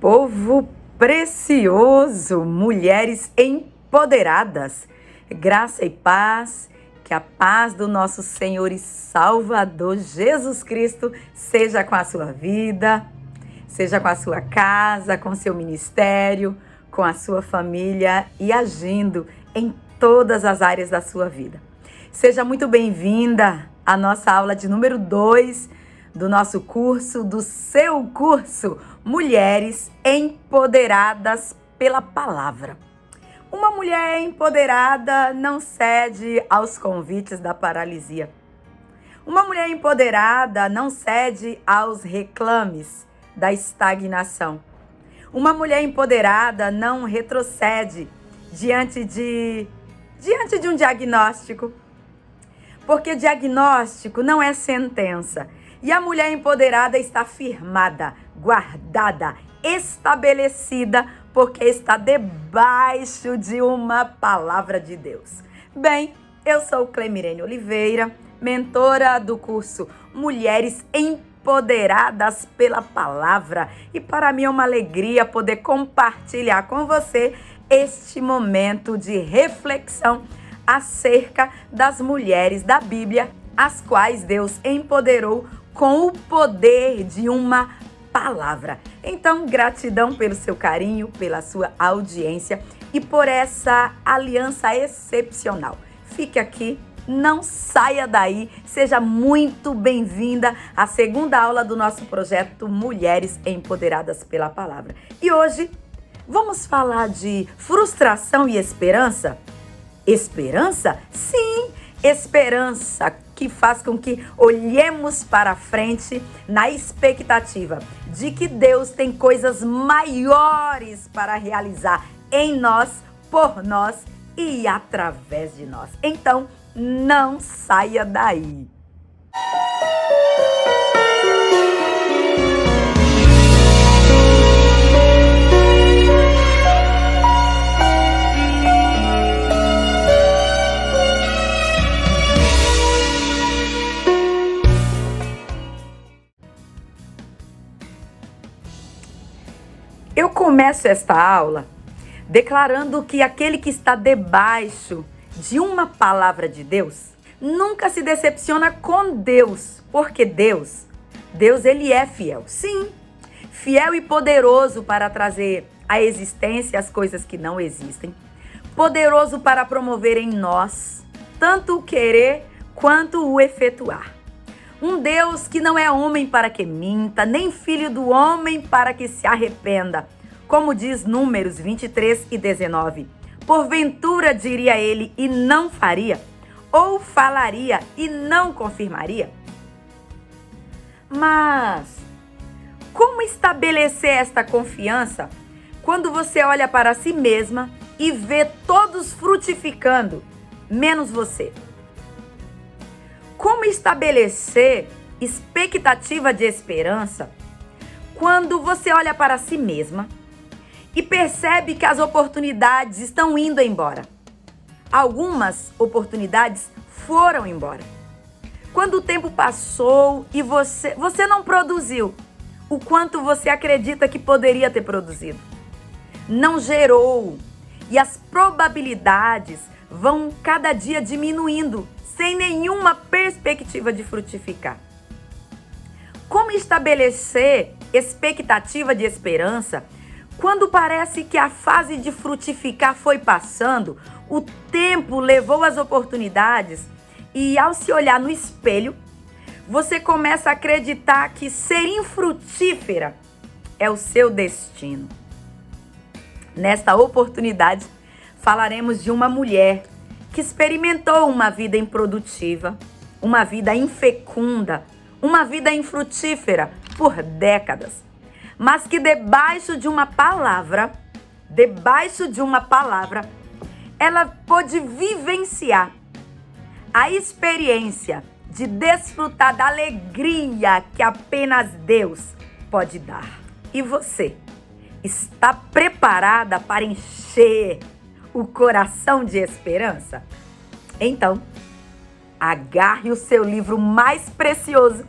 Povo precioso, mulheres empoderadas, graça e paz, que a paz do nosso Senhor e Salvador Jesus Cristo seja com a sua vida, seja com a sua casa, com seu ministério, com a sua família e agindo em todas as áreas da sua vida. Seja muito bem-vinda à nossa aula de número 2 do nosso curso, do seu curso, Mulheres Empoderadas pela Palavra. Uma mulher empoderada não cede aos convites da paralisia. Uma mulher empoderada não cede aos reclames da estagnação. Uma mulher empoderada não retrocede diante de um diagnóstico. Porque diagnóstico não é sentença. E a mulher empoderada está firmada, guardada, estabelecida, porque está debaixo de uma palavra de Deus. Bem, eu sou Clemirene Oliveira, mentora do curso Mulheres Empoderadas pela Palavra. E para mim é uma alegria poder compartilhar com você este momento de reflexão acerca das mulheres da Bíblia, as quais Deus empoderou com o poder de uma palavra. Então, gratidão pelo seu carinho, pela sua audiência e por essa aliança excepcional. Fique aqui, não saia daí, seja muito bem-vinda à segunda aula do nosso projeto Mulheres Empoderadas pela Palavra. E hoje vamos falar de frustração e esperança? Esperança? Sim, esperança que faz com que olhemos para frente na expectativa de que Deus tem coisas maiores para realizar em nós, por nós e através de nós. Então, não saia daí. Eu começo esta aula declarando que aquele que está debaixo de uma palavra de Deus nunca se decepciona com Deus, porque Deus ele é fiel. Sim, fiel e poderoso para trazer à existência as coisas que não existem, poderoso para promover em nós tanto o querer quanto o efetuar. Um Deus que não é homem para que minta, nem filho do homem para que se arrependa. Como diz Números 23 e 19. Porventura diria ele e não faria? Ou falaria e não confirmaria? Mas como estabelecer esta confiança quando você olha para si mesma e vê todos frutificando, menos você? Como estabelecer expectativa de esperança quando você olha para si mesma e percebe que as oportunidades estão indo embora? Algumas oportunidades foram embora. Quando o tempo passou e você não produziu o quanto você acredita que poderia ter produzido, não gerou, e as probabilidades vão cada dia diminuindo, sem nenhuma perspectiva de frutificar. Como estabelecer expectativa de esperança quando parece que a fase de frutificar foi passando, o tempo levou as oportunidades e, ao se olhar no espelho, você começa a acreditar que ser infrutífera é o seu destino? Nesta oportunidade, falaremos de uma mulher que experimentou uma vida improdutiva, uma vida infecunda, uma vida infrutífera por décadas, mas que debaixo de uma palavra, ela pôde vivenciar a experiência de desfrutar da alegria que apenas Deus pode dar. E você está preparada para encher o coração de esperança? Então, agarre o seu livro mais precioso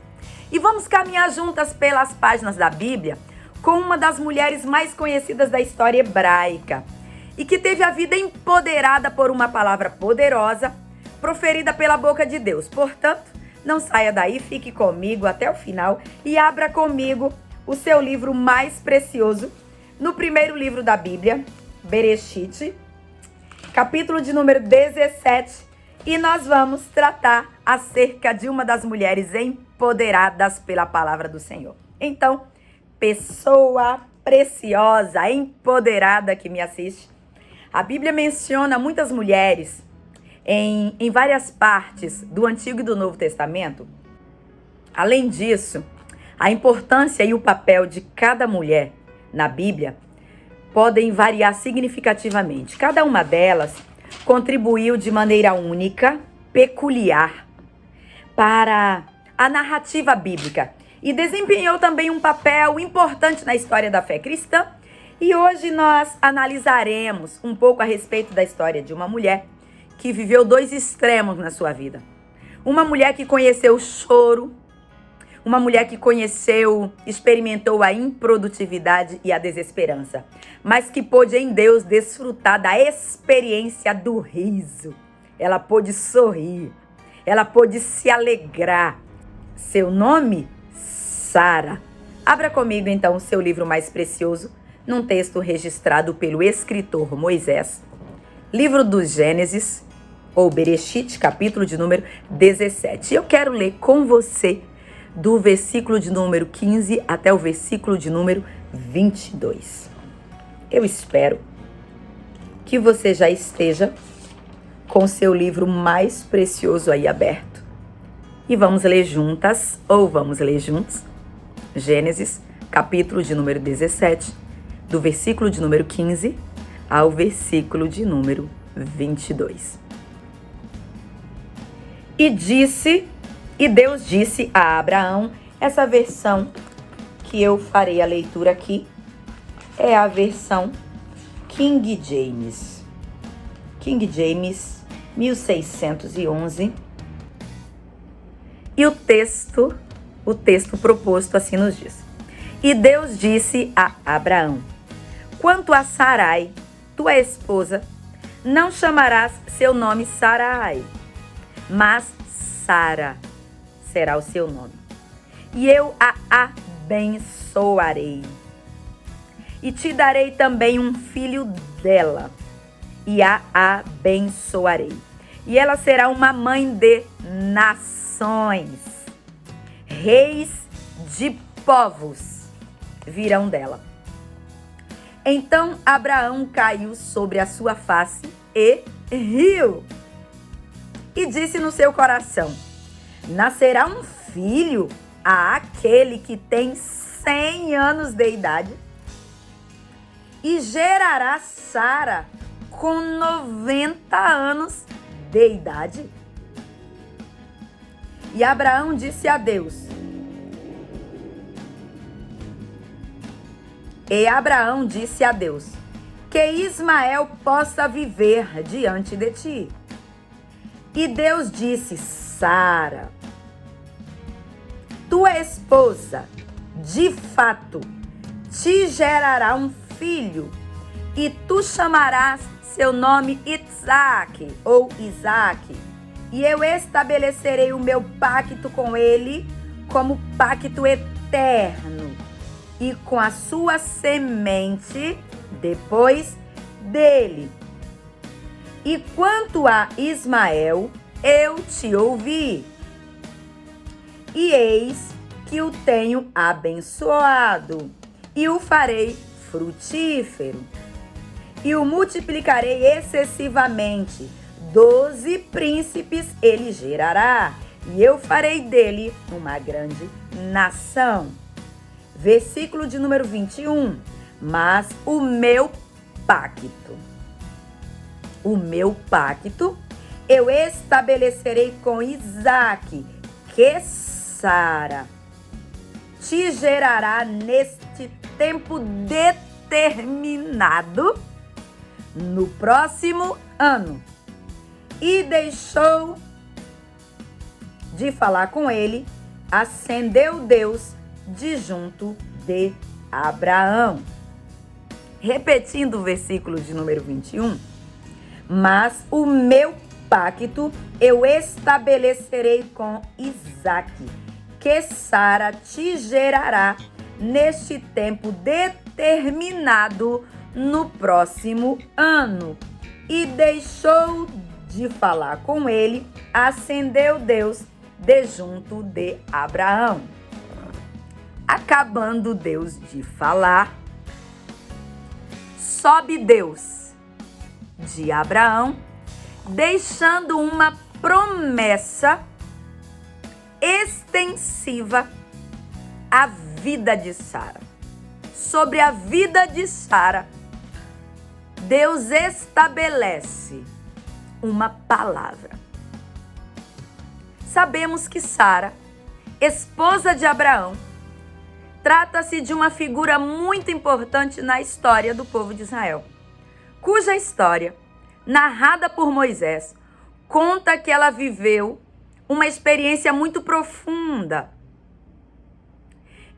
e vamos caminhar juntas pelas páginas da Bíblia com uma das mulheres mais conhecidas da história hebraica e que teve a vida empoderada por uma palavra poderosa proferida pela boca de Deus. Portanto, não saia daí, fique comigo até o final e abra comigo o seu livro mais precioso, no primeiro livro da Bíblia, Bereshit, capítulo de número 17, e nós vamos tratar acerca de uma das mulheres empoderadas pela palavra do Senhor. Então, pessoa preciosa, empoderada que me assiste, a Bíblia menciona muitas mulheres em várias partes do Antigo e do Novo Testamento. Além disso, a importância e o papel de cada mulher na Bíblia podem variar significativamente. Cada uma delas contribuiu de maneira única, peculiar, para a narrativa bíblica e desempenhou também um papel importante na história da fé cristã. E hoje nós analisaremos um pouco a respeito da história de uma mulher que viveu dois extremos na sua vida. Uma mulher que conheceu o choro, uma mulher que experimentou a improdutividade e a desesperança, mas que pôde em Deus desfrutar da experiência do riso. Ela pôde sorrir, ela pôde se alegrar. Seu nome? Sara. Abra comigo então o seu livro mais precioso, num texto registrado pelo escritor Moisés, livro do Gênesis, ou Bereshit, capítulo de número 17. Eu quero ler com você do versículo de número 15 até o versículo de número 22. Eu espero que você já esteja com o seu livro mais precioso aí aberto. E vamos ler juntas, ou vamos ler juntos, Gênesis, capítulo de número 17, do versículo de número 15 ao versículo de número 22. E Deus disse a Abraão, essa versão que eu farei a leitura aqui é a versão King James. King James, 1611. E o texto proposto assim nos diz: E Deus disse a Abraão: Quanto a Sarai, tua esposa, não chamarás seu nome Sarai, mas Sara será o seu nome. E eu a abençoarei. E te darei também um filho dela, e a abençoarei. E ela será uma mãe de nações. Reis de povos virão dela. Então Abraão caiu sobre a sua face e riu. E disse no seu coração: Nascerá um filho a aquele que tem 100 anos de idade? E gerará Sara com 90 anos de idade? E Abraão disse a Deus: que Ismael possa viver diante de ti. E Deus disse: Sara, tua esposa, de fato, te gerará um filho, e tu chamarás seu nome Isaque, ou Isaque, e eu estabelecerei o meu pacto com ele como pacto eterno, e com a sua semente depois dele. E quanto a Ismael, eu te ouvi, e eis que o tenho abençoado, e o farei frutífero, e o multiplicarei excessivamente. 12 príncipes ele gerará, e eu farei dele uma grande nação. Versículo de número 21. Mas o meu pacto eu estabelecerei com Isaque, que Sara te gerará neste tempo determinado, no próximo ano. E deixou de falar com ele, ascendeu Deus de junto de Abraão. Repetindo o versículo de número 21, mas o meu pacto eu estabelecerei com Isaque, que Sara te gerará neste tempo determinado no próximo ano. E deixou de falar com ele, ascendeu Deus de junto de Abraão. Acabando Deus de falar, sobe Deus de Abraão, deixando uma promessa extensiva à vida de Sara. Sobre a vida de Sara, Deus estabelece uma palavra. Sabemos que Sara, esposa de Abraão, trata-se de uma figura muito importante na história do povo de Israel, cuja história, narrada por Moisés, conta que ela viveu uma experiência muito profunda.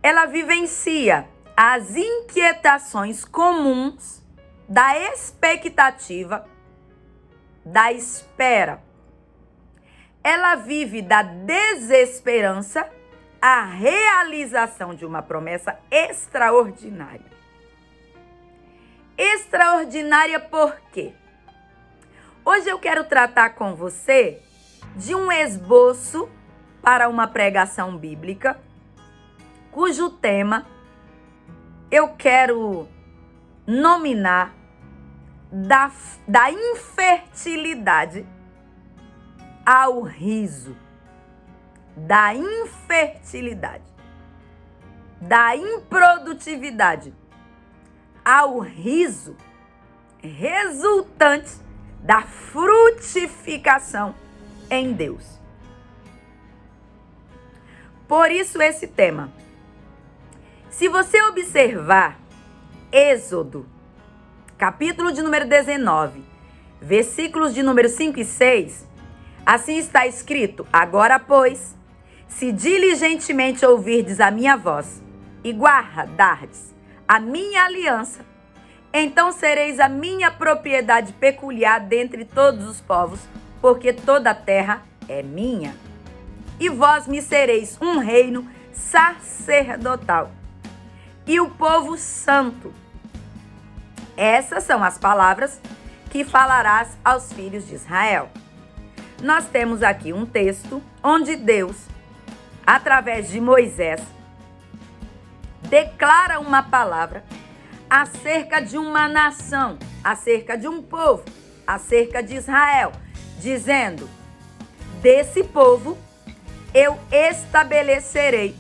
Ela vivencia as inquietações comuns da expectativa, da espera. Ela vive da desesperança à realização de uma promessa extraordinária. Extraordinária por quê? Hoje eu quero tratar com você de um esboço para uma pregação bíblica, cujo tema eu quero nominar da infertilidade ao riso. Da infertilidade, da improdutividade ao riso resultante da frutificação em Deus. Por isso esse tema. Se você observar Êxodo, capítulo de número 19, versículos de número 5 e 6, assim está escrito: agora, pois, se diligentemente ouvirdes a minha voz e guardardes a minha aliança, então sereis a minha propriedade peculiar dentre todos os povos, porque toda a terra é minha. E vós me sereis um reino sacerdotal e o povo santo. Essas são as palavras que falarás aos filhos de Israel. Nós temos aqui um texto onde Deus, através de Moisés, declara uma palavra acerca de uma nação, acerca de um povo, acerca de Israel, dizendo: desse povo eu estabelecerei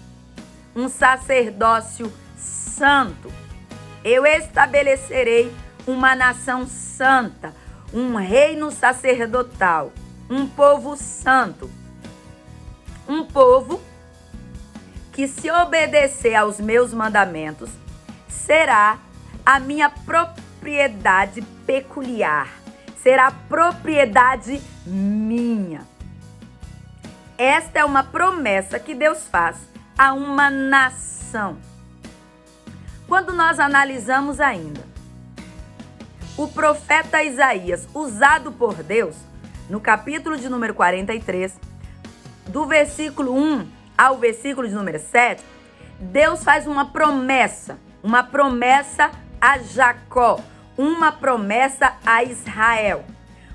um sacerdócio santo, eu estabelecerei uma nação santa, um reino sacerdotal, um povo santo, um povo que, se obedecer aos meus mandamentos, será a minha propriedade peculiar, será propriedade minha. Esta é uma promessa que Deus faz a uma nação. Quando nós analisamos ainda o profeta Isaías, usado por Deus, no capítulo de número 43, do versículo 1 ao versículo de número 7, Deus faz uma promessa a Jacó, uma promessa a Israel.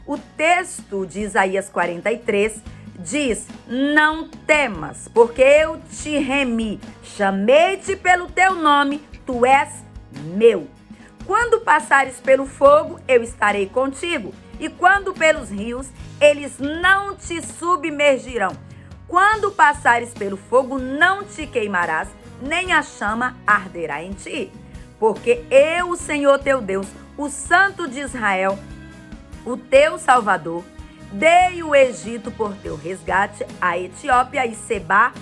O texto de Isaías 43 diz: não temas, porque eu te remi, chamei-te pelo teu nome, tu és meu. Quando passares pelo fogo, eu estarei contigo, e quando pelos rios, eles não te submergirão. Quando passares pelo fogo, não te queimarás, nem a chama arderá em ti. Porque eu, o Senhor teu Deus, o Santo de Israel, o teu Salvador, dei o Egito por teu resgate, a Etiópia e Sebá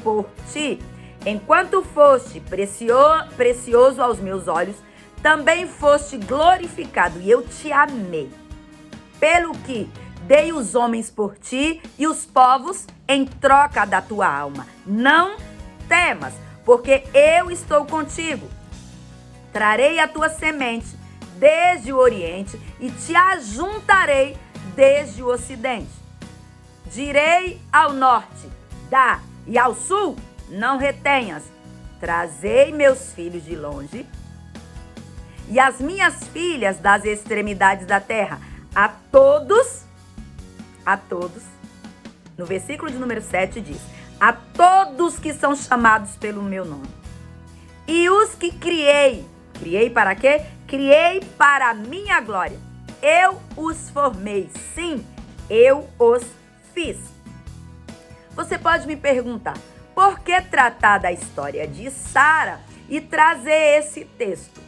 por ti. Enquanto foste precioso aos meus olhos, também foste glorificado, e eu te amei. Pelo que dei os homens por ti e os povos em troca da tua alma. Não temas, porque eu estou contigo. Trarei a tua semente desde o Oriente e te ajuntarei desde o Ocidente. Direi ao norte, dá, e ao sul, não retenhas. Trazei meus filhos de longe e as minhas filhas das extremidades da terra. A todos, no versículo de número 7 diz, a todos que são chamados pelo meu nome. E os que criei para quê? Criei para a minha glória. Eu os formei, sim, eu os fiz. Você pode me perguntar, por que tratar da história de Sara e trazer esse texto?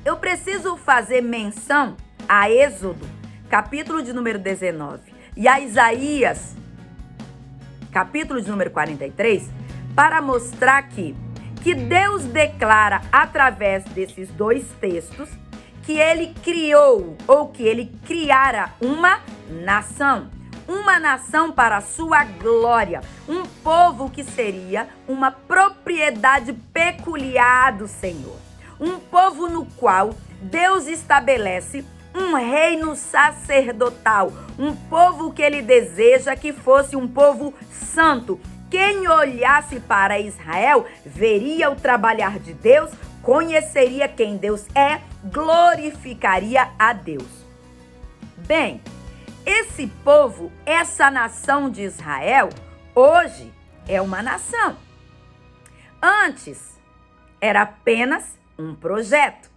Eu preciso fazer menção a Êxodo, capítulo de número 19, e a Isaías, capítulo de número 43, para mostrar que Deus declara através desses dois textos que ele criou ou que ele criara uma nação para a sua glória, um povo que seria uma propriedade peculiar do Senhor, um povo no qual Deus estabelece um reino sacerdotal, um povo que ele deseja que fosse um povo santo. Quem olhasse para Israel veria o trabalhar de Deus, conheceria quem Deus é, glorificaria a Deus. Bem, esse povo, essa nação de Israel, hoje é uma nação. Antes era apenas um projeto.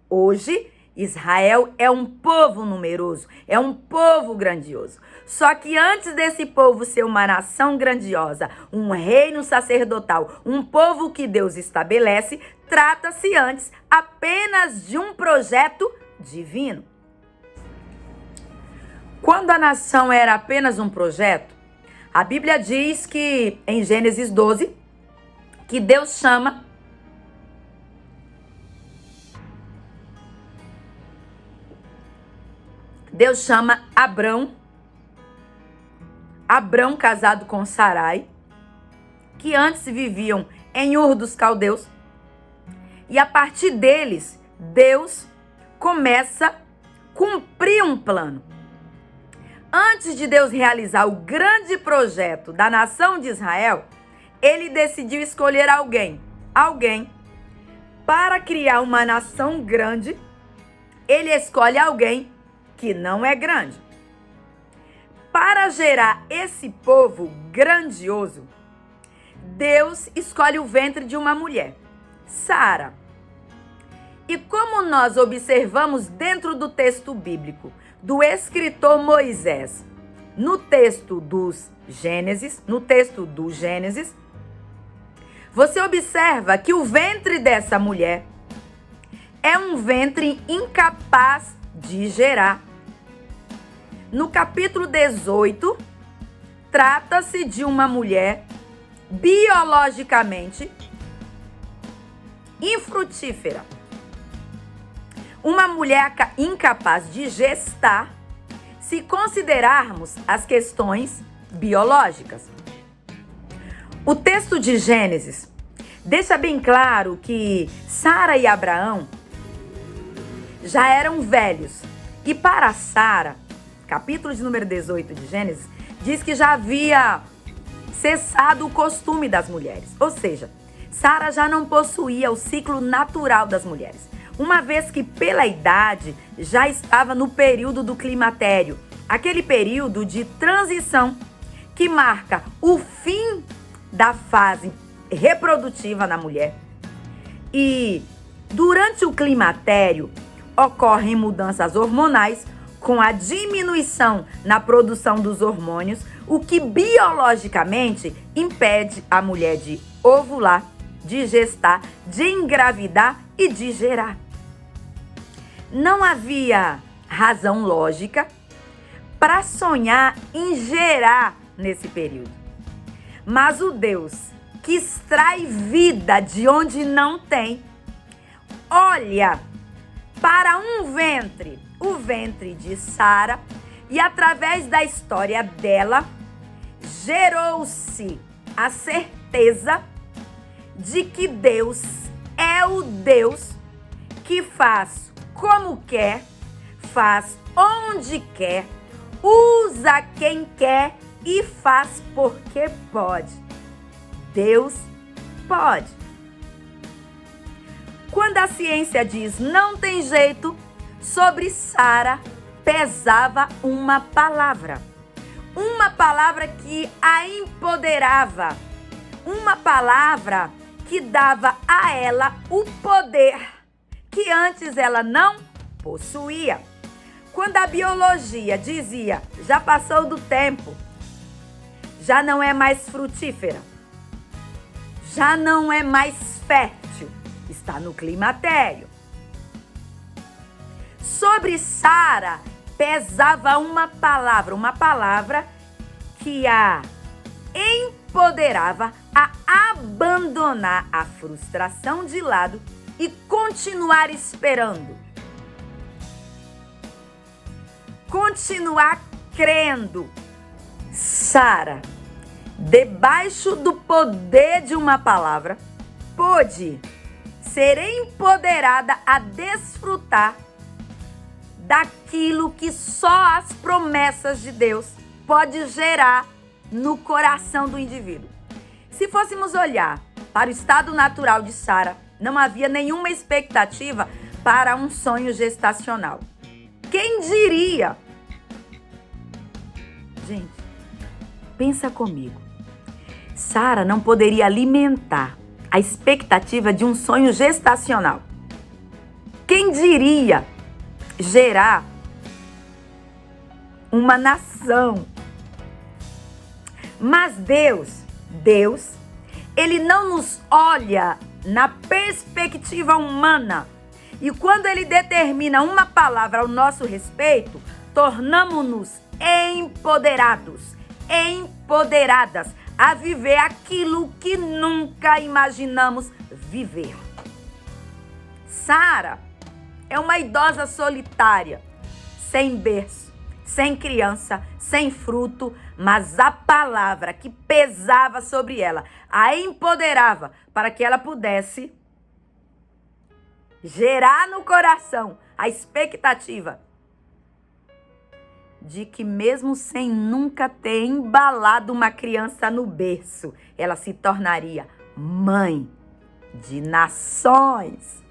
Hoje, Israel é um povo numeroso, é um povo grandioso. Só que antes desse povo ser uma nação grandiosa, um reino sacerdotal, um povo que Deus estabelece, trata-se antes apenas de um projeto divino. Quando a nação era apenas um projeto, a Bíblia diz que em Gênesis 12, que Deus chama Abrão casado com Sarai, que antes viviam em Ur dos Caldeus, e a partir deles, Deus começa a cumprir um plano. Antes de Deus realizar o grande projeto da nação de Israel, ele decidiu escolher alguém para criar uma nação grande. Ele escolhe alguém que não é grande. Para gerar esse povo grandioso, Deus escolhe o ventre de uma mulher, Sara. E como nós observamos dentro do texto bíblico, do escritor Moisés, no texto do Gênesis, você observa que o ventre dessa mulher é um ventre incapaz de gerar. No capítulo 18, trata-se de uma mulher biologicamente infrutífera. Uma mulher incapaz de gestar, se considerarmos as questões biológicas. O texto de Gênesis deixa bem claro que Sara e Abraão já eram velhos. E para Sara, capítulo de número 18 de Gênesis, diz que já havia cessado o costume das mulheres. Ou seja, Sara já não possuía o ciclo natural das mulheres, uma vez que pela idade já estava no período do climatério, aquele período de transição que marca o fim da fase reprodutiva na mulher. E durante o climatério ocorrem mudanças hormonais com a diminuição na produção dos hormônios, o que biologicamente impede a mulher de ovular, de gestar, de engravidar e de gerar. Não havia razão lógica para sonhar em gerar nesse período. Mas o Deus que extrai vida de onde não tem, olha para um ventre, o ventre de Sara, e através da história dela, gerou-se a certeza de que Deus é é o Deus que faz como quer, faz onde quer, usa quem quer e faz porque pode. Deus pode. Quando a ciência diz não tem jeito, sobre Sara pesava uma palavra que a empoderava, uma palavra que dava a ela o poder que antes ela não possuía. Quando a biologia dizia, já passou do tempo, já não é mais frutífera, já não é mais fértil, está no climatério. Sobre Sara pesava uma palavra que a empoderava a abandonar a frustração de lado e continuar esperando. Continuar crendo. Sara, debaixo do poder de uma palavra, pôde ser empoderada a desfrutar daquilo que só as promessas de Deus pode gerar no coração do indivíduo. Se fôssemos olhar para o estado natural de Sara, não havia nenhuma expectativa para um sonho gestacional. Quem diria? Gente, pensa comigo. Sara não poderia alimentar a expectativa de um sonho gestacional. Quem diria gerar uma nação? Mas Deus, Ele não nos olha na perspectiva humana. E quando Ele determina uma palavra ao nosso respeito, tornamos-nos empoderadas a viver aquilo que nunca imaginamos viver. Sara é uma idosa solitária, sem berço, sem criança, sem fruto, mas a palavra que pesava sobre ela a empoderava para que ela pudesse gerar no coração a expectativa de que mesmo sem nunca ter embalado uma criança no berço, ela se tornaria mãe de nações.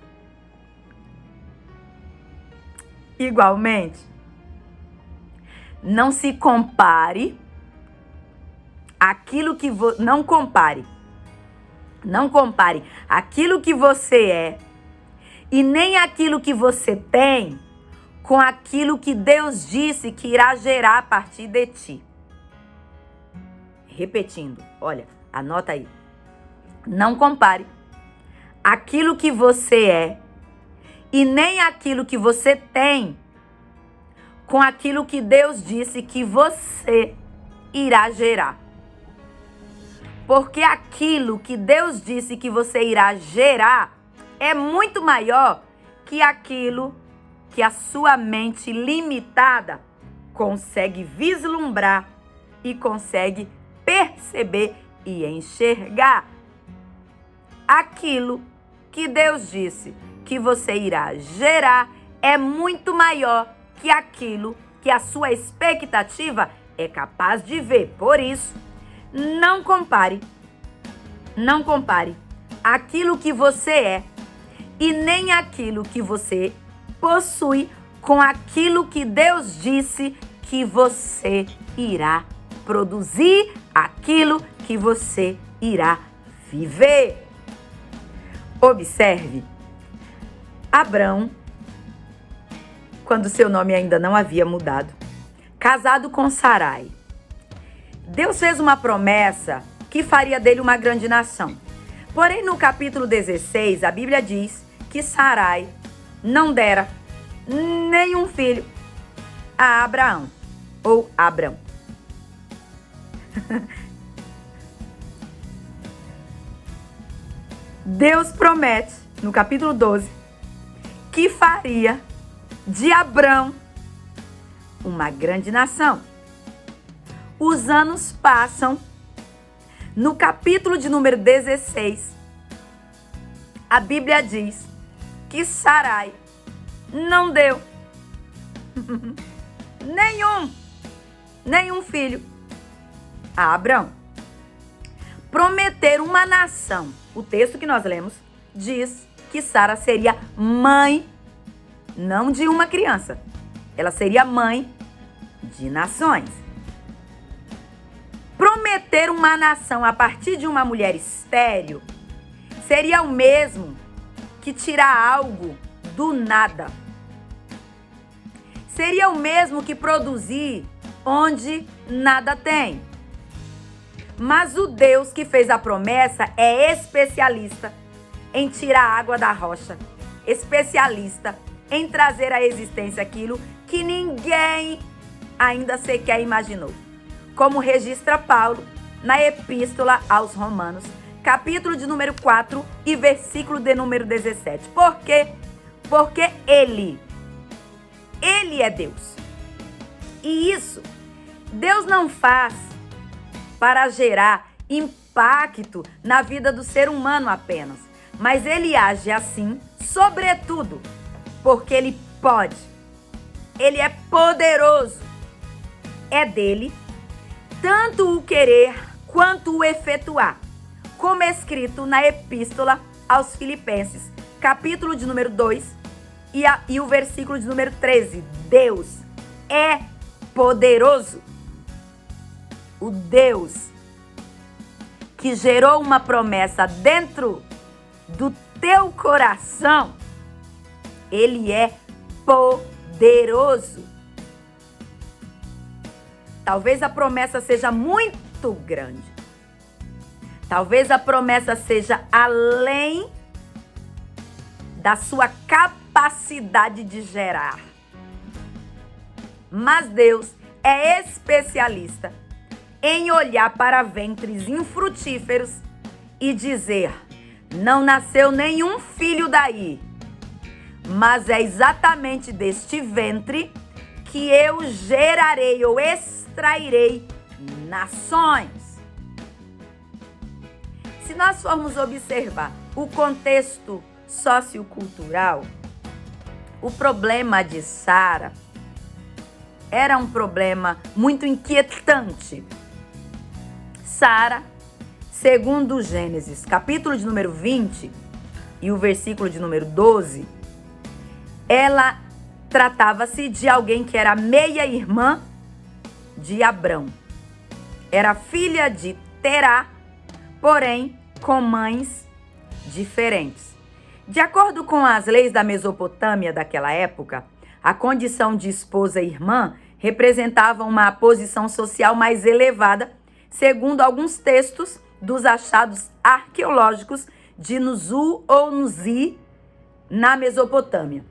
Igualmente, não se compare aquilo que não compare aquilo que você é e nem aquilo que você tem com aquilo que Deus disse que irá gerar a partir de ti. Repetindo, olha, anota aí. Não compare aquilo que você é e nem aquilo que você tem com aquilo que Deus disse que você irá gerar. Porque aquilo que Deus disse que você irá gerar é muito maior que aquilo que a sua mente limitada consegue vislumbrar e consegue perceber e enxergar. Aquilo que Deus disse que você irá gerar é muito maior que aquilo que a sua expectativa é capaz de ver. Por isso, não compare aquilo que você é e nem aquilo que você possui com aquilo que Deus disse que você irá produzir, aquilo que você irá viver. Observe, Abrão, quando seu nome ainda não havia mudado, casado com Sarai. Deus fez uma promessa que faria dele uma grande nação. Porém, no capítulo 16, a Bíblia diz que Sarai não dera nenhum filho a Abraão ou Abrão. Deus promete, no capítulo 12, que faria de Abrão uma grande nação. Os anos passam. No capítulo de número 16, a Bíblia diz que Sarai não deu nenhum filho a Abraão. Prometer uma nação. O texto que nós lemos diz que Sara seria mãe, não de uma criança. Ela seria mãe de nações. Prometer uma nação a partir de uma mulher estéril seria o mesmo que tirar algo do nada. Seria o mesmo que produzir onde nada tem. Mas o Deus que fez a promessa é especialista em tirar a água da rocha, especialista em trazer à existência aquilo que ninguém ainda sequer imaginou. Como registra Paulo na Epístola aos Romanos, capítulo de número 4 e versículo de número 17. Por quê? Porque Ele é Deus. E isso, Deus não faz para gerar impacto na vida do ser humano apenas, mas Ele age assim, sobretudo, porque Ele pode. Ele é poderoso. É dele tanto o querer quanto o efetuar, como é escrito na Epístola aos Filipenses, capítulo de número 2 e o versículo de número 13. Deus é poderoso. O Deus que gerou uma promessa dentro do teu coração, Ele é poderoso. Talvez a promessa seja muito grande. Talvez a promessa seja além da sua capacidade de gerar. Mas Deus é especialista em olhar para ventres infrutíferos e dizer: não nasceu nenhum filho daí, mas é exatamente deste ventre que eu gerarei ou extrairei nações. Se nós formos observar o contexto sociocultural, o problema de Sara era um problema muito inquietante. Sara, segundo Gênesis, capítulo de número 20 e o versículo de número 12, ela tratava-se de alguém que era meia-irmã de Abrão. Era filha de Terá, porém com mães diferentes. De acordo com as leis da Mesopotâmia daquela época, a condição de esposa e irmã representava uma posição social mais elevada, segundo alguns textos dos achados arqueológicos de Nuzu ou Nuzi, na Mesopotâmia.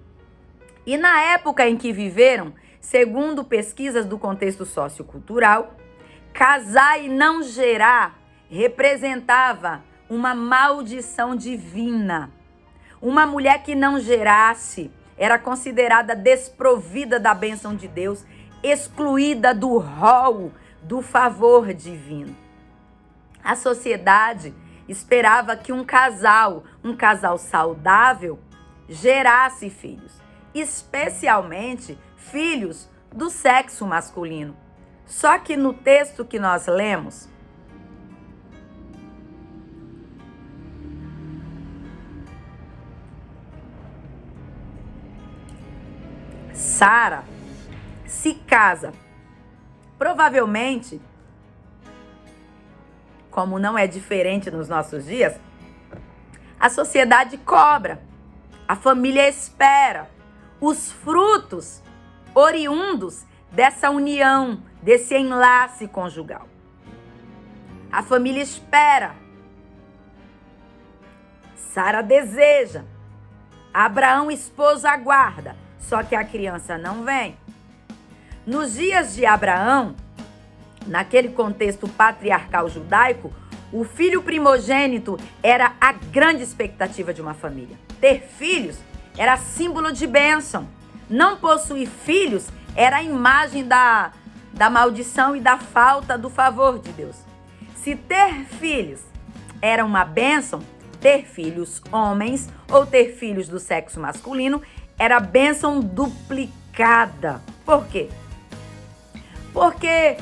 E na época em que viveram, segundo pesquisas do contexto sociocultural, casar e não gerar representava uma maldição divina. Uma mulher que não gerasse era considerada desprovida da bênção de Deus, excluída do rol do favor divino. A sociedade esperava que um casal saudável, gerasse filhos, especialmente filhos do sexo masculino. Só que no texto que nós lemos, Sara se casa. Provavelmente, como não é diferente nos nossos dias, a sociedade cobra, a família espera os frutos oriundos dessa união, desse enlace conjugal. A família espera. Sara deseja. Abraão, esposo, aguarda. Só que a criança não vem. Nos dias de Abraão, naquele contexto patriarcal judaico, o filho primogênito era a grande expectativa de uma família. Ter filhos era símbolo de bênção. Não possuir filhos era a imagem da maldição e da falta do favor de Deus. Se ter filhos era uma bênção, ter filhos homens ou ter filhos do sexo masculino era bênção duplicada. Por quê? Porque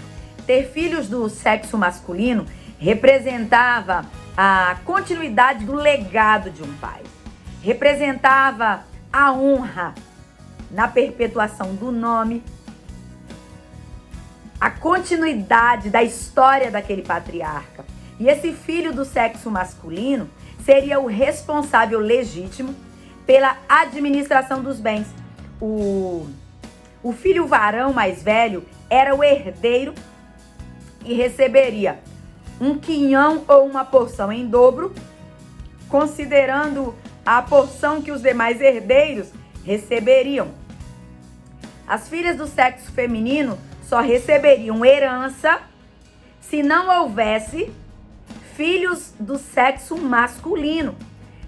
ter filhos do sexo masculino representava a continuidade do legado de um pai. Representava a honra na perpetuação do nome, a continuidade da história daquele patriarca. E esse filho do sexo masculino seria o responsável legítimo pela administração dos bens. O filho varão mais velho era o herdeiro e receberia um quinhão ou uma porção em dobro, considerando a porção que os demais herdeiros receberiam. As filhas do sexo feminino só receberiam herança se não houvesse filhos do sexo masculino.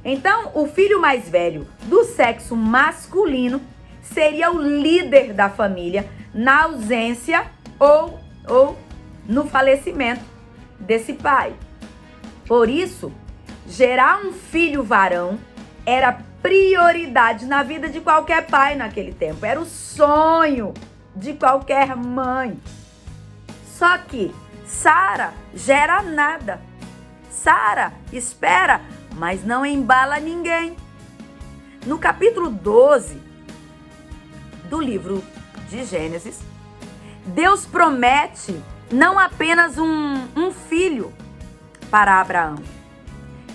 Então, o filho mais velho do sexo masculino seria o líder da família na ausência ou no falecimento desse pai. Por isso, gerar um filho varão era prioridade na vida de qualquer pai naquele tempo. Era o sonho de qualquer mãe. Só que Sara gera nada. Sara espera, mas não embala ninguém. No capítulo 12 do livro de Gênesis, Deus promete não apenas um filho para Abraão.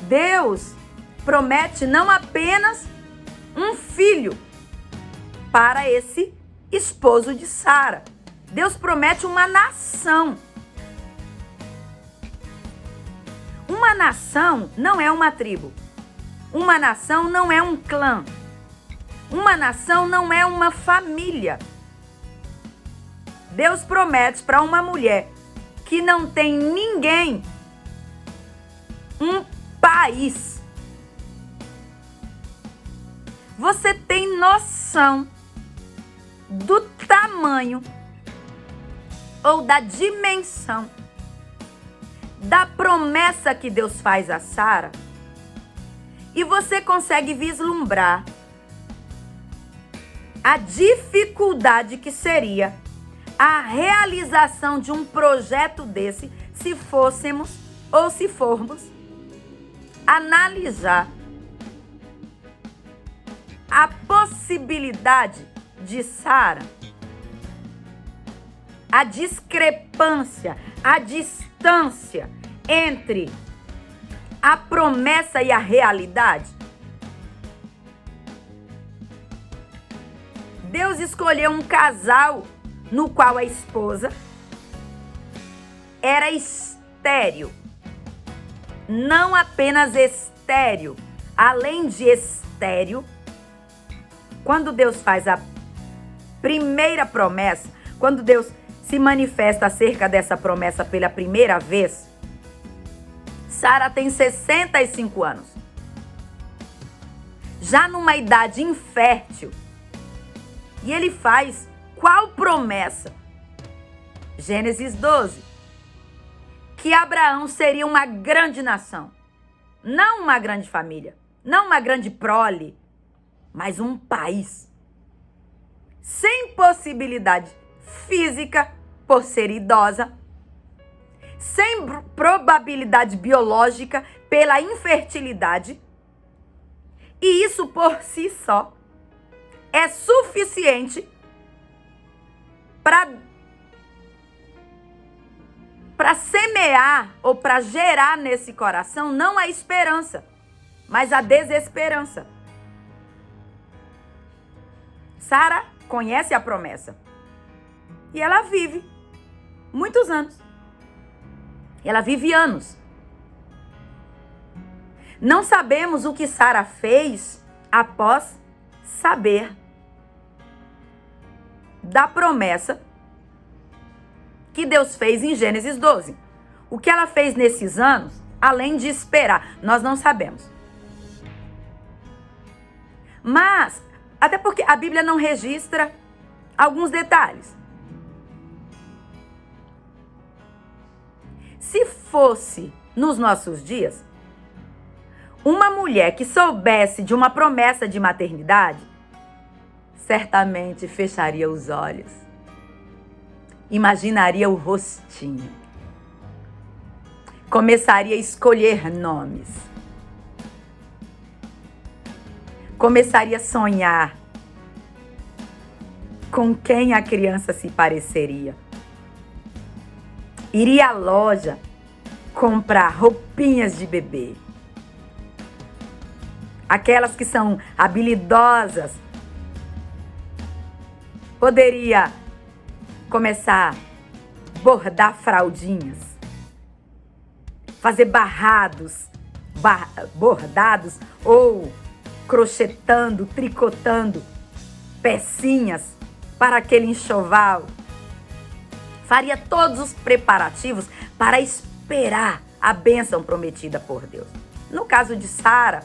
Deus promete não apenas um filho para esse esposo de Sara. Deus promete uma nação. Uma nação não é uma tribo. Uma nação não é um clã. Uma nação não é uma família. Deus promete para uma mulher que não tem ninguém um país. Você tem noção do tamanho ou da dimensão da promessa que Deus faz a Sara? E você consegue vislumbrar a dificuldade que seria a realização de um projeto desse se fôssemos ou se formos analisar a possibilidade de Sara, a discrepância, a distância entre a promessa e a realidade. Deus escolheu um casal no qual a esposa era estéril. Não apenas estéril, além de estéril, quando Deus faz a primeira promessa, quando Deus se manifesta acerca dessa promessa pela primeira vez, Sara tem 65 anos. Já numa idade infértil. E ele faz qual promessa? Gênesis 12. Que Abraão seria uma grande nação. Não uma grande família. Não uma grande prole. Mas um país. Sem possibilidade física, por ser idosa. Sem probabilidade biológica, pela infertilidade. E isso por si só é suficiente para semear ou para gerar nesse coração não a esperança, mas a desesperança. Sara conhece a promessa e ela vive muitos anos. Ela vive anos. Não sabemos o que Sara fez após saber da promessa que Deus fez em Gênesis 12. O que ela fez nesses anos, além de esperar, nós não sabemos. Mas, até porque a Bíblia não registra alguns detalhes. Se fosse nos nossos dias, Uma mulher que soubesse de uma promessa de maternidade, certamente fecharia os olhos, imaginaria o rostinho, começaria a escolher nomes, começaria a sonhar com quem a criança se pareceria. Iria à loja comprar roupinhas de bebê. Aquelas que são habilidosas. Poderia começar a bordar fraldinhas, fazer bordados ou crochetando, tricotando pecinhas para aquele enxoval. Faria todos os preparativos para esperar a bênção prometida por Deus. No caso de Sara,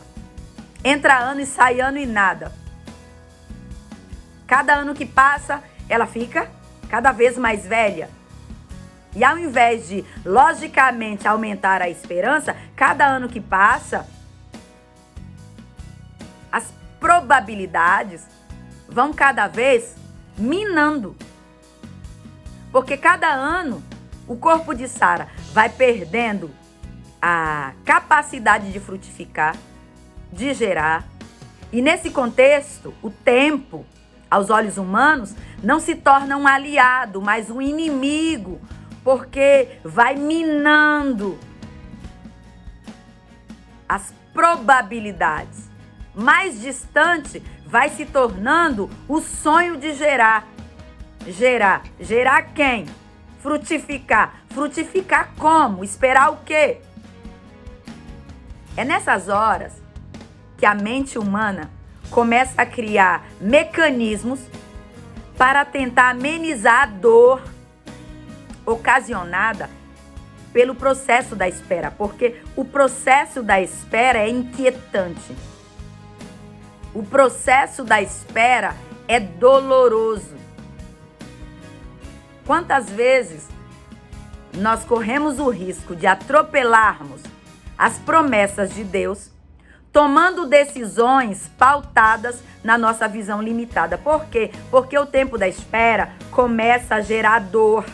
entra ano e sai ano e nada. Cada ano que passa, ela fica cada vez mais velha. E ao invés de, logicamente, aumentar a esperança, cada ano que passa, as probabilidades vão cada vez minando. Porque cada ano o corpo de Sara vai perdendo a capacidade de frutificar, de gerar. E nesse contexto, o tempo, aos olhos humanos, não se torna um aliado, mas um inimigo, porque vai minando as probabilidades. Mais distante vai se tornando o sonho de gerar. Gerar quem? Frutificar. Frutificar como? Esperar o quê? É nessas horas que a mente humana começa a criar mecanismos para tentar amenizar a dor ocasionada pelo processo da espera, porque o processo da espera é inquietante. O processo da espera é doloroso. Quantas vezes nós corremos o risco de atropelarmos as promessas de Deus, tomando decisões pautadas na nossa visão limitada. Por quê? Porque o tempo da espera começa a gerar dor,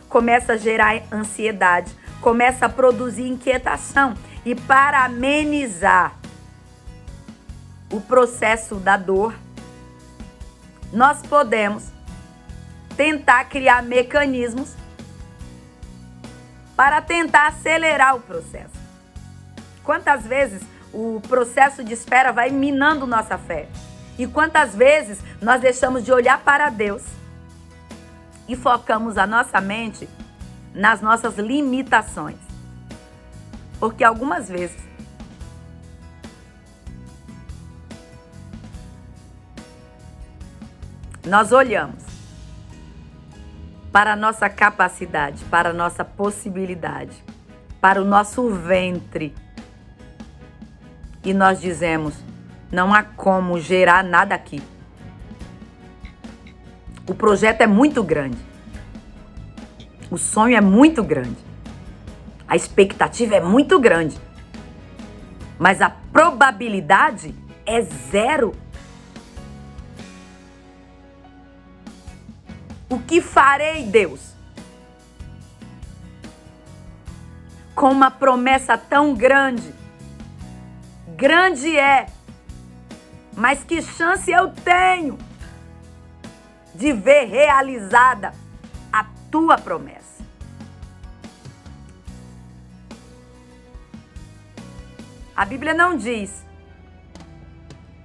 começa a gerar ansiedade, começa a produzir inquietação. E para amenizar o processo da dor, nós podemos tentar criar mecanismos para tentar acelerar o processo. Quantas vezes o processo de espera vai minando nossa fé? E quantas vezes nós deixamos de olhar para Deus e focamos a nossa mente nas nossas limitações? Porque algumas vezes nós olhamos para a nossa capacidade, para a nossa possibilidade, para o nosso ventre. E nós dizemos, não há como gerar nada aqui. O projeto é muito grande. O sonho é muito grande. A expectativa é muito grande. Mas a probabilidade é zero. O que farei, Deus? Com uma promessa tão grande. Grande é, mas que chance eu tenho de ver realizada a tua promessa? A Bíblia não diz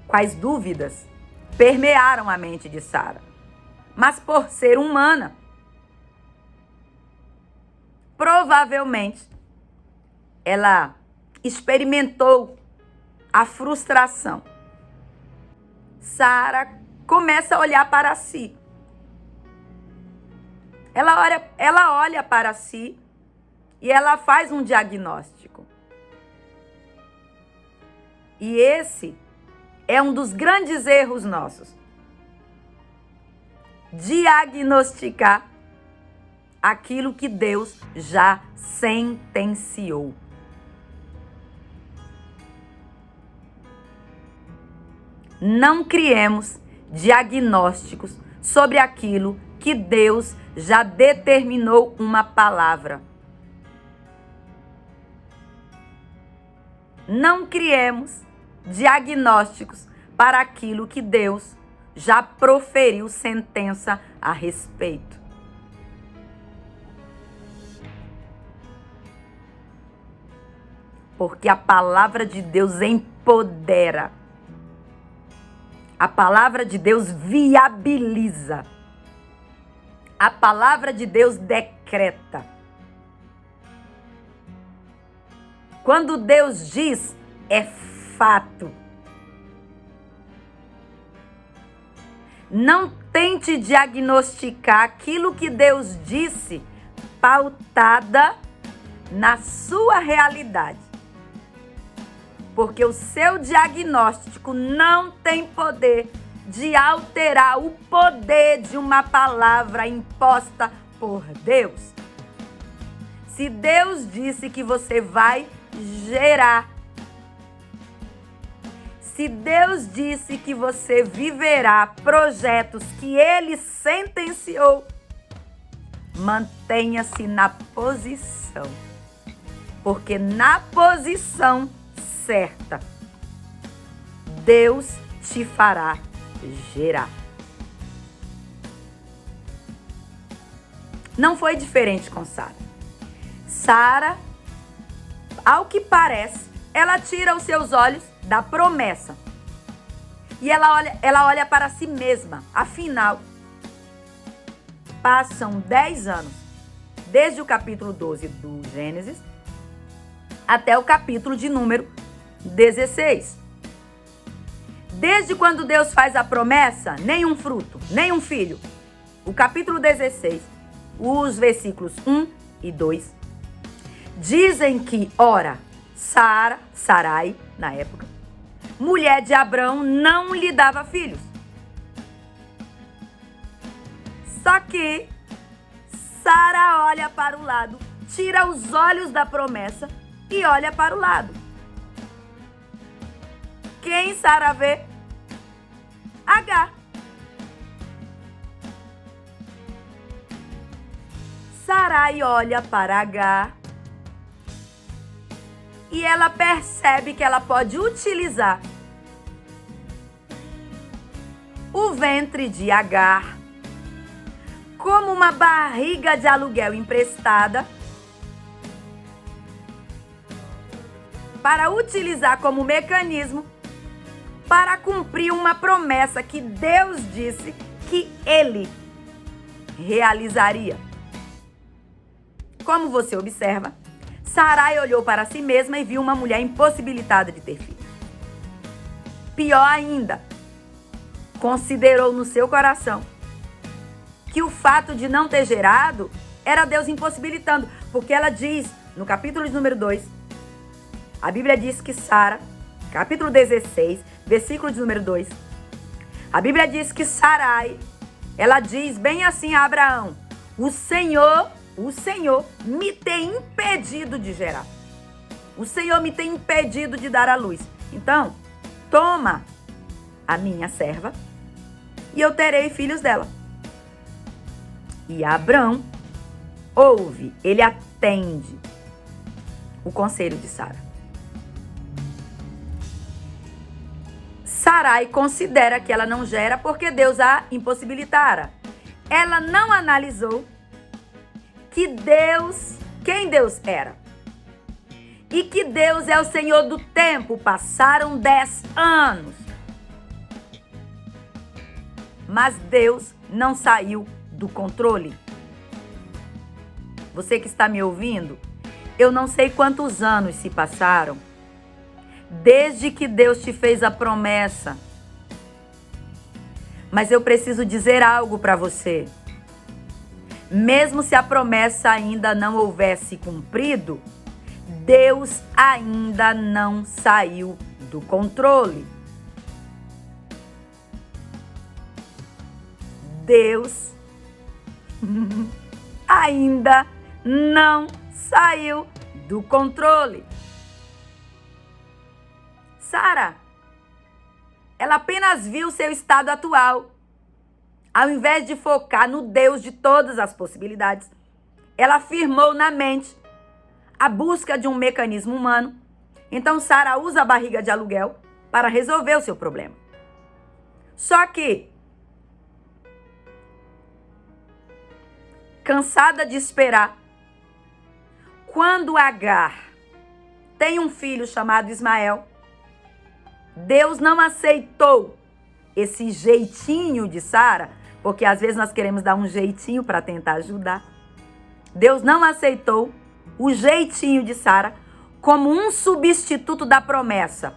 quais dúvidas permearam a mente de Sara, mas por ser humana, provavelmente ela experimentou a frustração. Sara começa a olhar para si. Ela olha para si e ela faz um diagnóstico. E esse é um dos grandes erros nossos. Diagnosticar aquilo que Deus já sentenciou. não criemos diagnósticos sobre aquilo que Deus já determinou uma palavra. Não criemos diagnósticos para aquilo que Deus já proferiu sentença a respeito. Porque a palavra de Deus empodera. A palavra de Deus viabiliza. A palavra de Deus decreta. Quando Deus diz, é fato. Não tente diagnosticar aquilo que Deus disse, pautada na sua realidade. Porque o seu diagnóstico não tem poder de alterar o poder de uma palavra imposta por Deus. Se Deus disse que você vai gerar, se Deus disse que você viverá projetos que Ele sentenciou, mantenha-se na posição. Porque na posição certa, Deus te fará gerar. Não foi diferente com Sara. Sara, ao que parece, ela tira os seus olhos da promessa. E ela olha para si mesma. Afinal, passam 10 anos, desde o capítulo 12 do Gênesis até o capítulo de número 16. Desde quando Deus faz a promessa, nenhum fruto, nenhum filho. O capítulo 16, os versículos 1 e 2, dizem que, ora, Sarai, na época, mulher de Abrão, não lhe dava filhos. Só que Sara olha para o lado, tira os olhos da promessa e olha para o lado. Quem Sara vê? Agar. Sarai olha para Agar e ela percebe que ela pode utilizar o ventre de Agar como uma barriga de aluguel emprestada para utilizar como mecanismo para cumprir uma promessa que Deus disse que Ele realizaria. Como você observa, Sarai olhou para si mesma e viu uma mulher impossibilitada de ter filho. Pior ainda, considerou no seu coração que o fato de não ter gerado era Deus impossibilitando, porque ela diz, no capítulo de número 2, a Bíblia diz que Sara, capítulo 16, versículo de número 2, a Bíblia diz que Sarai, ela diz bem assim a Abraão, o Senhor me tem impedido de gerar. O Senhor me tem impedido de dar à luz. Então, toma a minha serva e eu terei filhos dela. E Abrão ouve, ele atende o conselho de Sara. Sarai considera que ela não gera porque Deus a impossibilitara. Ela não analisou quem Deus era. E que Deus é o Senhor do tempo. Passaram 10 anos. Mas Deus não saiu do controle. Você que está me ouvindo, eu não sei quantos anos se passaram desde que Deus te fez a promessa. Mas eu preciso dizer algo para você. Mesmo se a promessa ainda não houvesse cumprido, Deus ainda não saiu do controle. Deus ainda não saiu do controle. Sara, ela apenas viu seu estado atual. Ao invés de focar no Deus de todas as possibilidades, ela firmou na mente a busca de um mecanismo humano. Então Sara usa a barriga de aluguel para resolver o seu problema. Só que, cansada de esperar, quando Agar tem um filho chamado Ismael, Deus não aceitou esse jeitinho de Sara, porque às vezes nós queremos dar um jeitinho para tentar ajudar. Deus não aceitou o jeitinho de Sara como um substituto da promessa.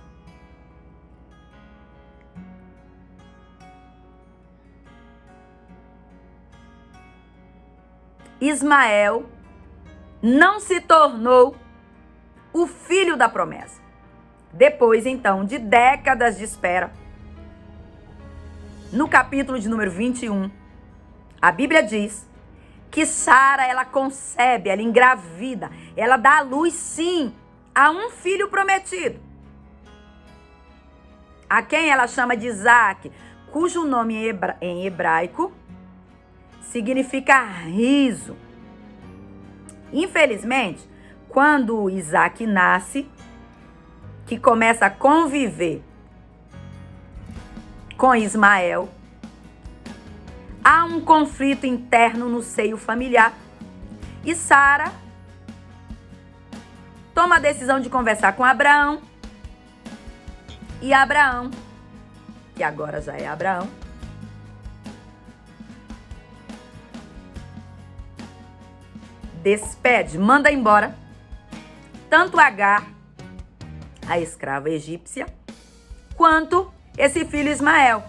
Ismael não se tornou o filho da promessa. Depois, então, de décadas de espera, no capítulo de número 21, a Bíblia diz que Sara, ela concebe, ela engravida, ela dá à luz, sim, a um filho prometido, a quem ela chama de Isaac, cujo nome em hebraico significa riso. Infelizmente, quando Isaac nasce, que começa a conviver com Ismael, há um conflito interno no seio familiar e Sara toma a decisão de conversar com Abraão, e Abraão, que agora já é Abraão, despede, manda embora tanto Agar, a escrava egípcia, quanto esse filho Ismael.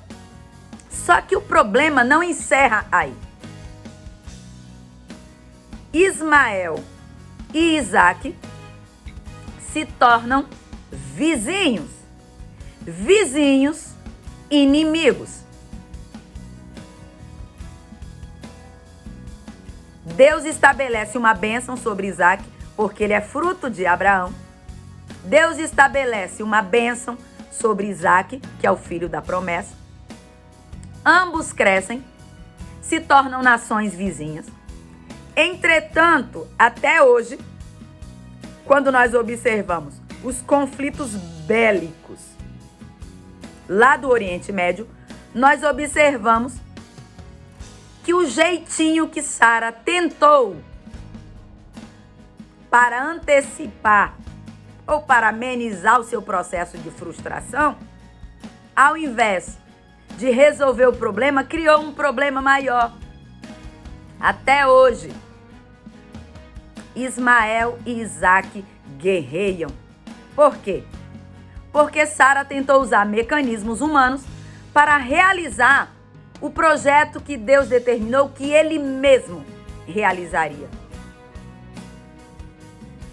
Só que o problema não encerra aí. Ismael e Isaac se tornam vizinhos. Vizinhos inimigos. Deus estabelece uma bênção sobre Isaac, porque ele é fruto de Abraão. Deus estabelece uma bênção sobre Isaac, que é o filho da promessa. Ambos crescem, se tornam nações vizinhas. Entretanto, até hoje, quando nós observamos os conflitos bélicos lá do Oriente Médio, nós observamos que o jeitinho que Sara tentou para antecipar ou para amenizar o seu processo de frustração, ao invés de resolver o problema, criou um problema maior. Até hoje, Ismael e Isaac guerreiam. Por quê? Porque Sara tentou usar mecanismos humanos para realizar o projeto que Deus determinou que ele mesmo realizaria.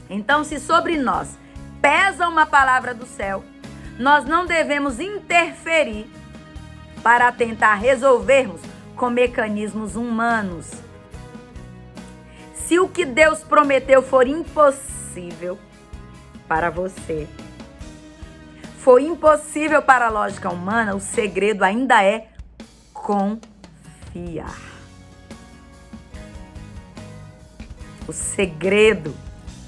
Então, se sobre nós pesa uma palavra do céu, nós não devemos interferir para tentar resolvermos com mecanismos humanos. Se o que Deus prometeu for impossível para você, for impossível para a lógica humana, o segredo ainda é confiar. O segredo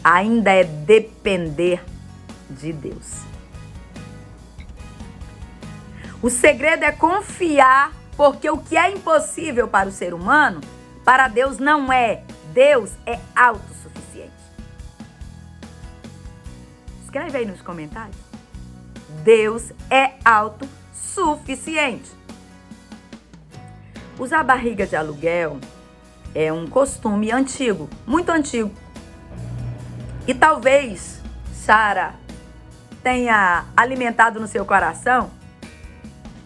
ainda é depender de Deus. O segredo é confiar, porque o que é impossível para o ser humano, para Deus não é. Deus é autossuficiente. Escreve aí nos comentários. Deus é autossuficiente. Usar barriga de aluguel é um costume antigo, muito antigo. E talvez Sara tenha alimentado no seu coração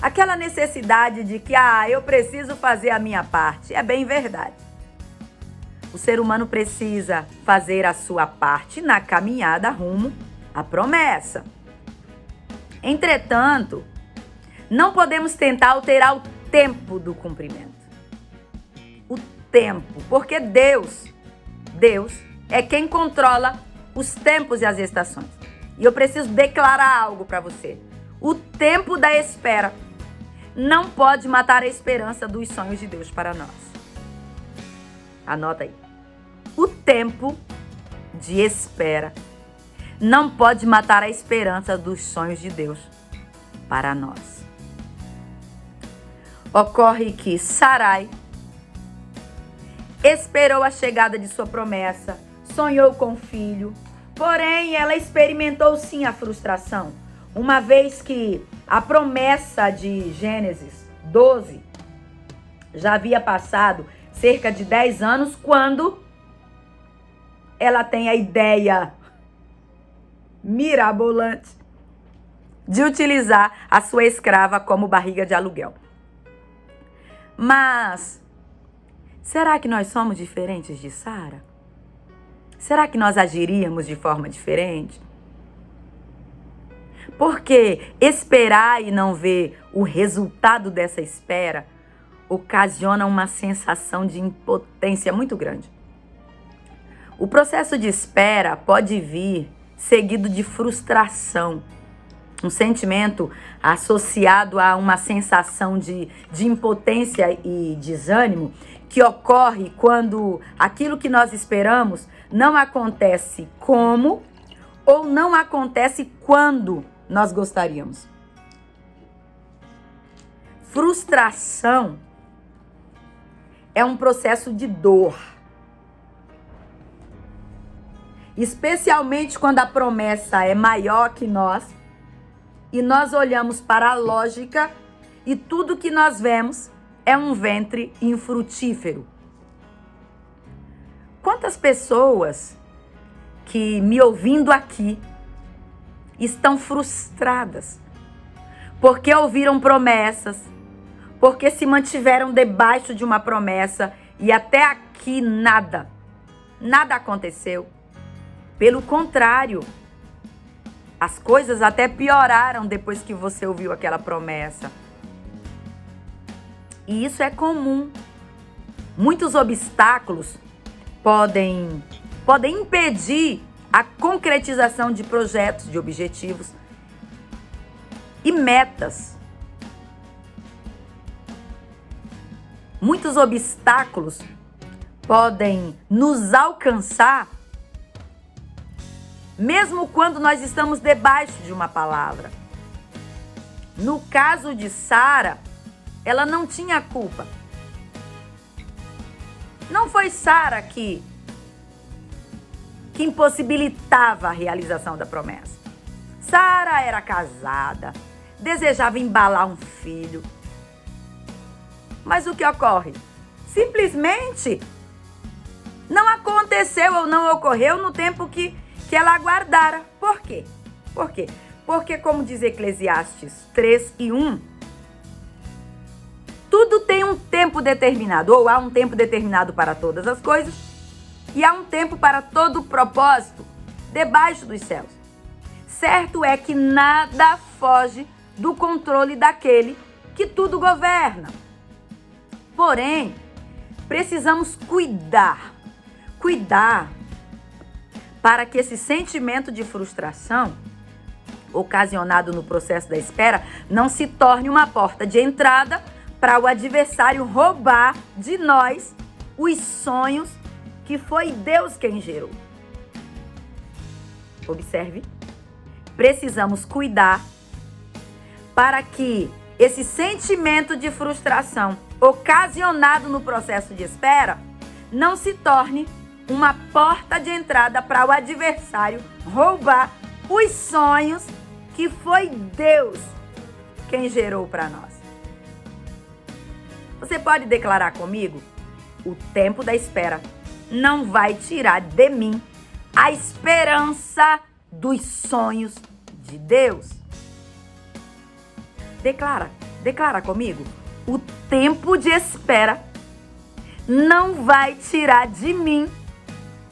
aquela necessidade de que, eu preciso fazer a minha parte. É bem verdade. O ser humano precisa fazer a sua parte na caminhada rumo à promessa. Entretanto, não podemos tentar alterar o tempo do cumprimento. O tempo, porque Deus é quem controla os tempos e as estações. E eu preciso declarar algo para você. O tempo da espera não pode matar a esperança dos sonhos de Deus para nós. Anota aí. O tempo de espera não pode matar a esperança dos sonhos de Deus para nós. Ocorre que Sarai esperou a chegada de sua promessa, sonhou com o filho, porém ela experimentou sim a frustração, uma vez que a promessa de Gênesis 12 já havia passado cerca de 10 anos quando ela tem a ideia mirabolante de utilizar a sua escrava como barriga de aluguel. Mas será que nós somos diferentes de Sara? Será que nós agiríamos de forma diferente? Porque esperar e não ver o resultado dessa espera ocasiona uma sensação de impotência muito grande. O processo de espera pode vir seguido de frustração, um sentimento associado a uma sensação de impotência e desânimo que ocorre quando aquilo que nós esperamos não acontece como ou não acontece quando nós gostaríamos. Frustração é um processo de dor, especialmente quando a promessa é maior que nós e nós olhamos para a lógica e tudo que nós vemos é um ventre infrutífero. Quantas pessoas que me ouvindo aqui estão frustradas porque ouviram promessas, porque se mantiveram debaixo de uma promessa e até aqui nada aconteceu. Pelo contrário, as coisas até pioraram depois que você ouviu aquela promessa. E isso é comum. Muitos obstáculos podem impedir a concretização de projetos, de objetivos e metas. Muitos obstáculos podem nos alcançar mesmo quando nós estamos debaixo de uma palavra. No caso de Sara, ela não tinha culpa. Não foi Sara que impossibilitava a realização da promessa. Sara era casada, desejava embalar um filho. Mas o que ocorre? Simplesmente não aconteceu ou não ocorreu no tempo que ela aguardara. Por quê? Porque, como diz Eclesiastes 3:1, tudo tem um tempo determinado, ou há um tempo determinado para todas as coisas, e há um tempo para todo o propósito debaixo dos céus. Certo é que nada foge do controle daquele que tudo governa. Porém, precisamos cuidar para que esse sentimento de frustração ocasionado no processo da espera não se torne uma porta de entrada para o adversário roubar de nós os sonhos que foi Deus quem gerou. Observe, precisamos cuidar para que esse sentimento de frustração ocasionado no processo de espera não se torne uma porta de entrada para o adversário roubar os sonhos que foi Deus quem gerou para nós. Você pode declarar comigo? O tempo da espera não vai tirar de mim a esperança dos sonhos de Deus. Declara comigo. O tempo de espera não vai tirar de mim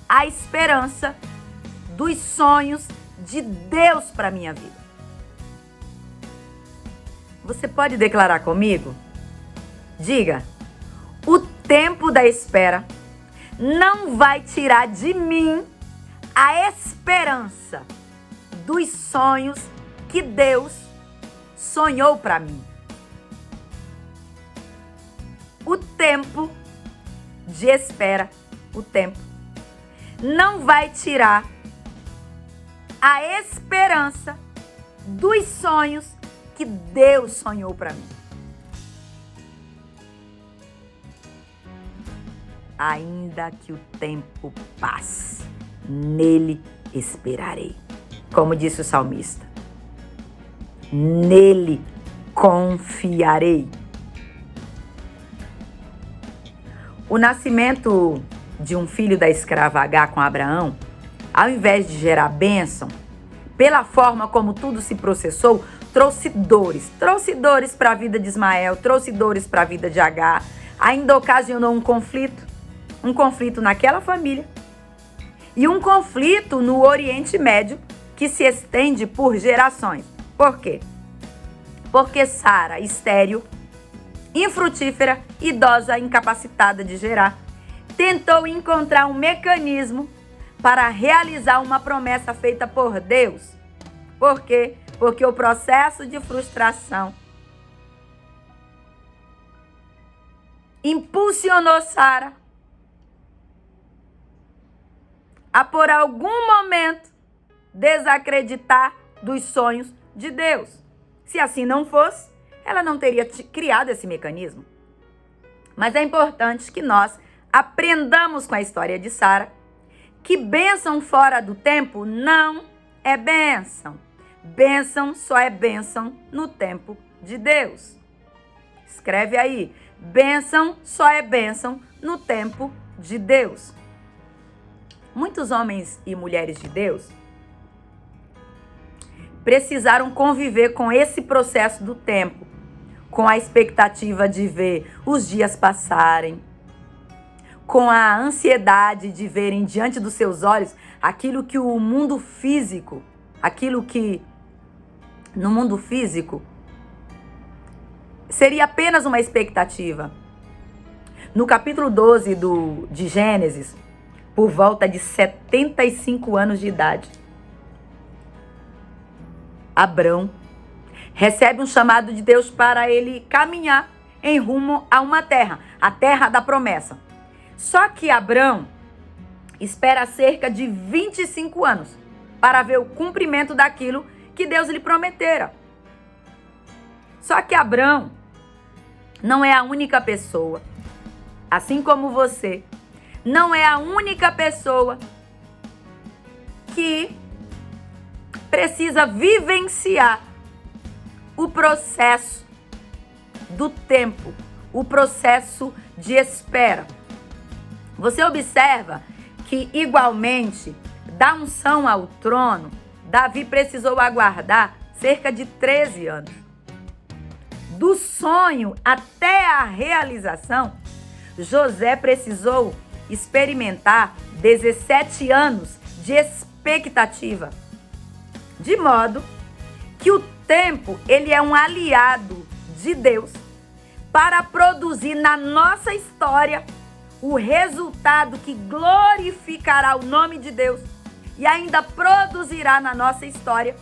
a esperança dos sonhos de Deus para minha vida. Você pode declarar comigo? Diga: o tempo da espera não vai tirar de mim a esperança dos sonhos que Deus sonhou para mim. O tempo de espera, o tempo, não vai tirar a esperança dos sonhos que Deus sonhou para mim. Ainda que o tempo passe, nele esperarei. Como disse o salmista, nele confiarei. O nascimento de um filho da escrava H com Abraão, ao invés de gerar bênção, pela forma como tudo se processou, trouxe dores para a vida de Ismael, trouxe dores para a vida de Agar, ainda ocasionou um conflito naquela família e um conflito no Oriente Médio que se estende por gerações. Por quê? Porque Sara, estéril, infrutífera, idosa, incapacitada de gerar, tentou encontrar um mecanismo para realizar uma promessa feita por Deus. Por quê? Porque o processo de frustração impulsionou Sara a por algum momento desacreditar dos sonhos de Deus. Se assim não fosse, ela não teria criado esse mecanismo. Mas é importante que nós aprendamos com a história de Sara que bênção fora do tempo não é bênção. Bênção só é bênção no tempo de Deus. Escreve aí. Bênção só é bênção no tempo de Deus. Muitos homens e mulheres de Deus precisaram conviver com esse processo do tempo, com a expectativa de ver os dias passarem, com a ansiedade de verem diante dos seus olhos aquilo que o mundo físico, aquilo que no mundo físico seria apenas uma expectativa. No capítulo 12 de Gênesis, por volta de 75 anos de idade, Abrão recebe um chamado de Deus para ele caminhar em rumo a uma terra, a terra da promessa. Só que Abrão espera cerca de 25 anos para ver o cumprimento daquilo que Deus lhe prometera. Só que Abrão não é a única pessoa, assim como você, não é a única pessoa que precisa vivenciar o processo do tempo, o processo de espera. Você observa que, igualmente, da unção ao trono, Davi precisou aguardar cerca de 13 anos. Do sonho até a realização, José precisou experimentar 17 anos de expectativa. De modo que o tempo, ele é um aliado de Deus para produzir na nossa história o resultado que glorificará o nome de Deus e ainda produzirá na nossa história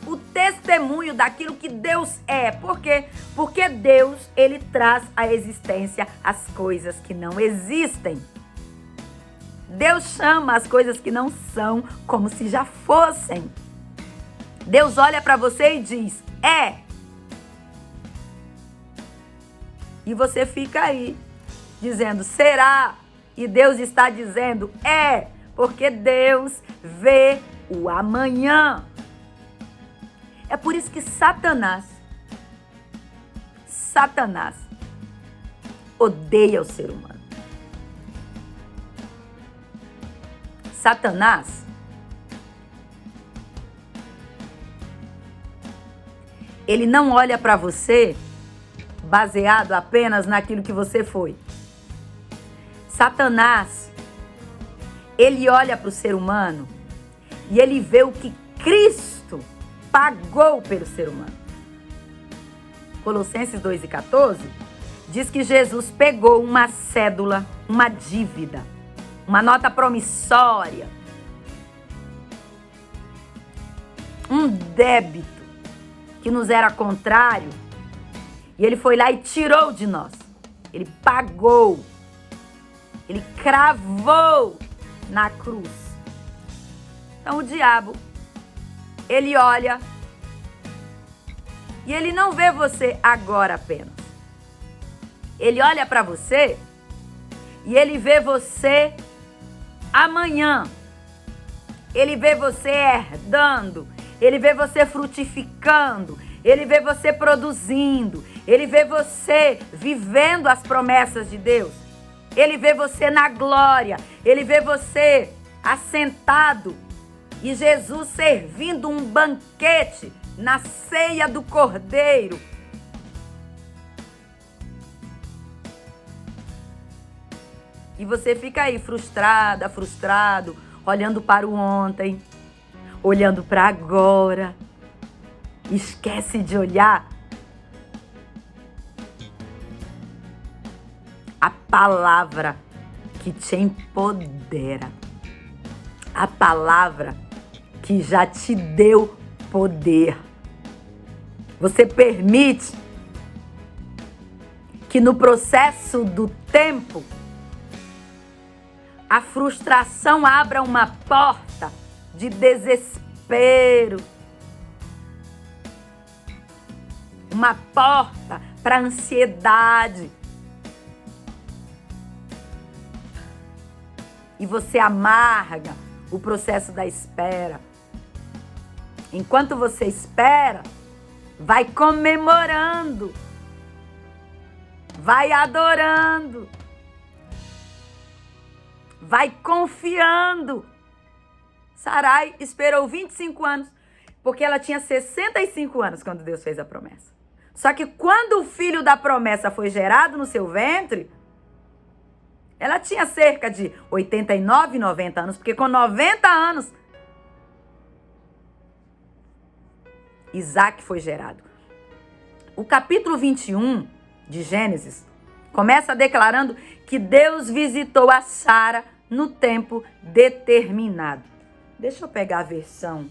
o testemunho daquilo que Deus é. Por quê? Porque Deus, ele traz à existência as coisas que não existem. Deus chama as coisas que não são como se já fossem. Deus olha para você e diz, é. E você fica aí, dizendo, será? E Deus está dizendo, é. Porque Deus vê o amanhã. É por isso que Satanás odeia o ser humano. Satanás, ele não olha para você baseado apenas naquilo que você foi. Satanás, ele olha para o ser humano e ele vê o que Cristo pagou pelo ser humano. Colossenses 2:14 diz que Jesus pegou uma cédula, uma dívida, uma nota promissória um débito que nos era contrário, e ele foi lá e tirou de nós. Ele pagou. Ele cravou na cruz. Então o diabo, ele olha e ele não vê você agora apenas. Ele olha para você e ele vê você amanhã. Ele vê você herdando. Ele vê você frutificando. Ele vê você produzindo. Ele vê você vivendo as promessas de Deus. Ele vê você na glória. Ele vê você assentado e Jesus servindo um banquete na ceia do Cordeiro. E você fica aí frustrada, frustrado, olhando para o ontem, olhando para agora. Esquece de olhar a palavra que te empodera. A palavra que já te deu poder. Você permite que no processo do tempo a frustração abra uma porta de desespero. Uma porta para ansiedade. E você amarga o processo da espera. Enquanto você espera, vai comemorando, vai adorando, vai confiando. Sarai esperou 25 anos, porque ela tinha 65 anos quando Deus fez a promessa. Só que quando o filho da promessa foi gerado no seu ventre, ela tinha cerca de 89, 90 anos, porque com 90 anos, Isaac foi gerado. O capítulo 21 de Gênesis começa declarando que Deus visitou a Sara no tempo determinado. Deixa eu pegar a versão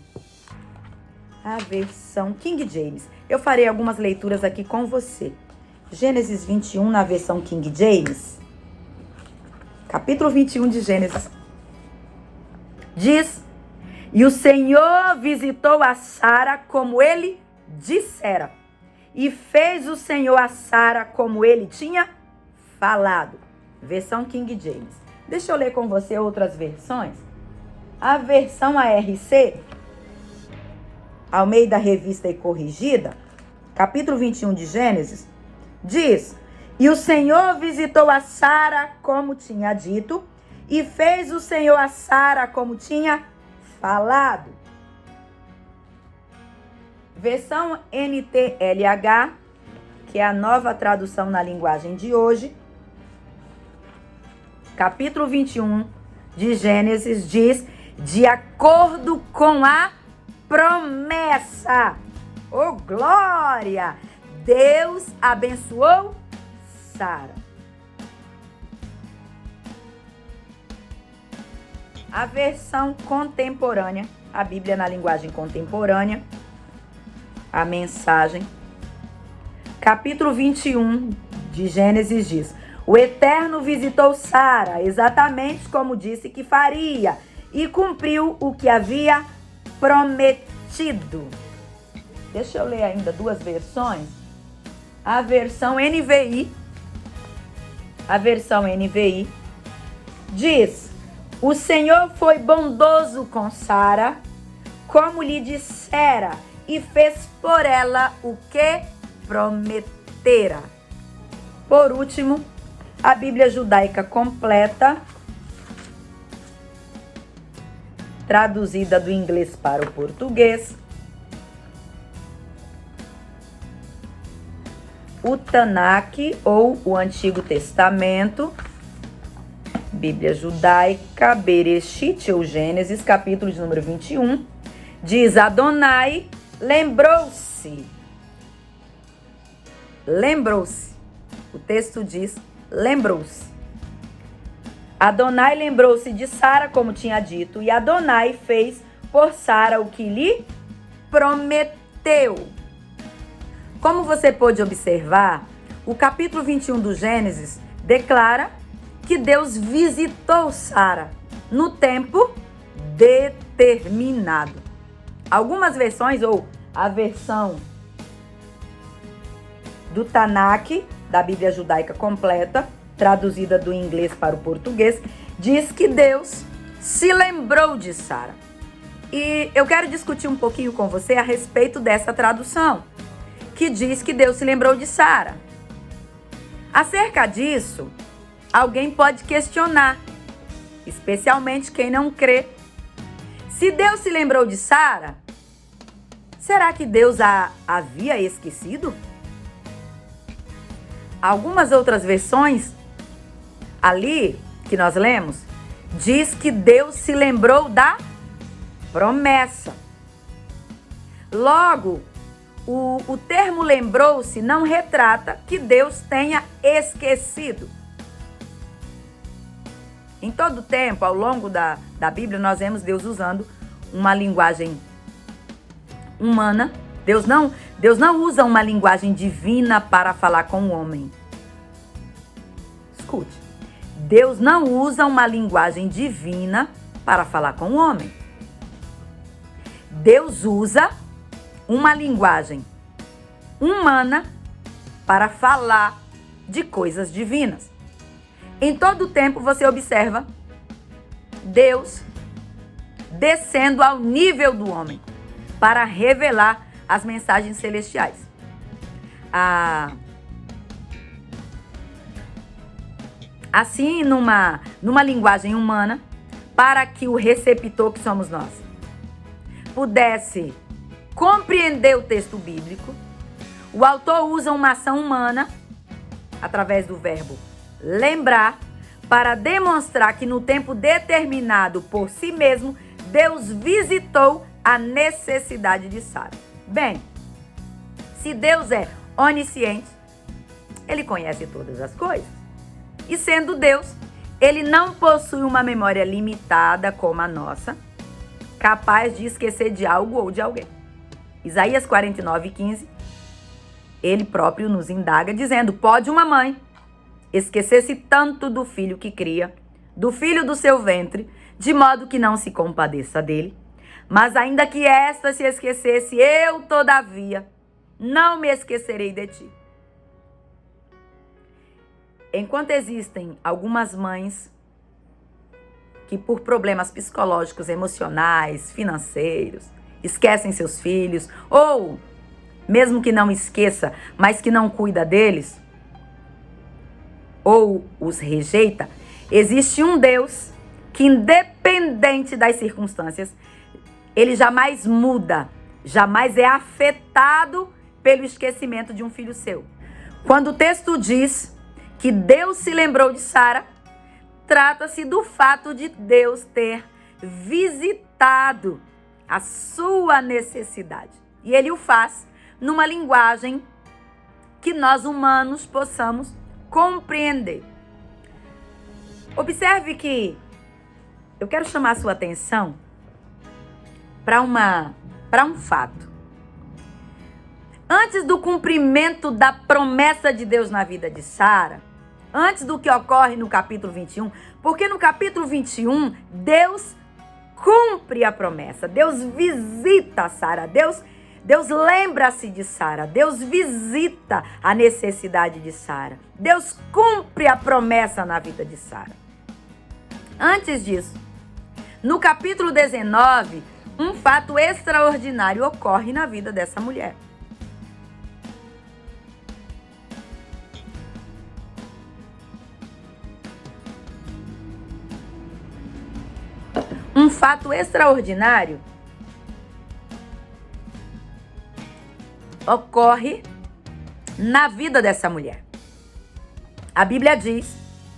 King James. Eu farei algumas leituras aqui com você. Gênesis 21 na versão King James. Capítulo 21 de Gênesis. Diz: e o Senhor visitou a Sara como ele dissera. E fez o Senhor a Sara como ele tinha falado. Versão King James. Deixa eu ler com você outras versões. A versão ARC, Almeida Revista e Corrigida, capítulo 21 de Gênesis, diz: e o Senhor visitou a Sara como tinha dito, e fez o Senhor a Sara como tinha falado. Versão NTLH, que é a nova tradução na linguagem de hoje, capítulo 21 de Gênesis, diz: de acordo com a promessa. Oh, glória! Deus abençoou Sara. A versão contemporânea, a Bíblia na linguagem contemporânea, a mensagem, capítulo 21 de Gênesis diz: o Eterno visitou Sara, exatamente como disse que faria, e cumpriu o que havia prometido. Deixa eu ler ainda duas versões. A versão NVI. A versão NVI diz: o Senhor foi bondoso com Sara, como lhe dissera, e fez por ela o que prometera. Por último, a Bíblia Judaica Completa, traduzida do inglês para o português. O Tanakh, ou o Antigo Testamento, Bíblia Judaica, Bereshit, ou Gênesis, capítulo de número 21, diz: Adonai lembrou-se. Lembrou-se. O texto diz: lembrou-se. Adonai lembrou-se de Sara, como tinha dito, e Adonai fez por Sara o que lhe prometeu. Como você pôde observar, o capítulo 21 do Gênesis declara que Deus visitou Sara no tempo determinado. Algumas versões, ou a versão do Tanakh, da Bíblia Judaica completa, traduzida do inglês para o português, diz que Deus se lembrou de Sara. E eu quero discutir um pouquinho com você a respeito dessa tradução, que diz que Deus se lembrou de Sara. Acerca disso, alguém pode questionar, especialmente quem não crê. Se Deus se lembrou de Sara, será que Deus a havia esquecido? Algumas outras versões, ali que nós lemos, diz que Deus se lembrou da promessa. Logo, o termo lembrou-se não retrata que Deus tenha esquecido. Em todo o tempo, ao longo da Bíblia, nós vemos Deus usando uma linguagem humana. Deus não usa uma linguagem divina para falar com o homem. Escute. Deus não usa uma linguagem divina para falar com o homem. Deus usa uma linguagem humana para falar de coisas divinas. Em todo o tempo você observa Deus descendo ao nível do homem para revelar as mensagens celestiais. Assim, numa linguagem humana, para que o receptor, que somos nós, pudesse compreender o texto bíblico, o autor usa uma ação humana, através do verbo lembrar, para demonstrar que no tempo determinado por si mesmo, Deus visitou a necessidade de Sara. Bem, se Deus é onisciente, Ele conhece todas as coisas. E sendo Deus, Ele não possui uma memória limitada como a nossa, capaz de esquecer de algo ou de alguém. Isaías 49:15, Ele próprio nos indaga, dizendo: pode uma mãe esquecer-se tanto do filho que cria, do filho do seu ventre, de modo que não se compadeça dele? Mas ainda que esta se esquecesse, eu, todavia, não me esquecerei de ti. Enquanto existem algumas mães que, por problemas psicológicos, emocionais, financeiros, esquecem seus filhos, ou mesmo que não esqueça, mas que não cuida deles, ou os rejeita, existe um Deus que, independente das circunstâncias, Ele jamais muda, jamais é afetado pelo esquecimento de um filho seu. Quando o texto diz que Deus se lembrou de Sara, trata-se do fato de Deus ter visitado a sua necessidade. E Ele o faz numa linguagem que nós humanos possamos compreender. Observe que eu quero chamar a sua atenção para um fato. Antes do cumprimento da promessa de Deus na vida de Sara, antes do que ocorre no capítulo 21, porque no capítulo 21, Deus cumpre a promessa, Deus visita Sara, Deus lembra-se de Sara, Deus visita a necessidade de Sara, Deus cumpre a promessa na vida de Sara. Antes disso, no capítulo 19, um fato extraordinário ocorre na vida dessa mulher. Um fato extraordinário ocorre na vida dessa mulher. A Bíblia diz,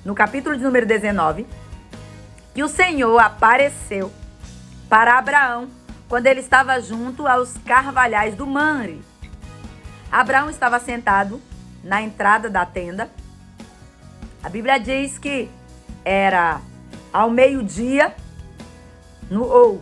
no capítulo de número 19, que o Senhor apareceu para Abraão quando ele estava junto aos carvalhais do Mamre. Abraão estava sentado na entrada da tenda. A Bíblia diz que era ao meio-dia, no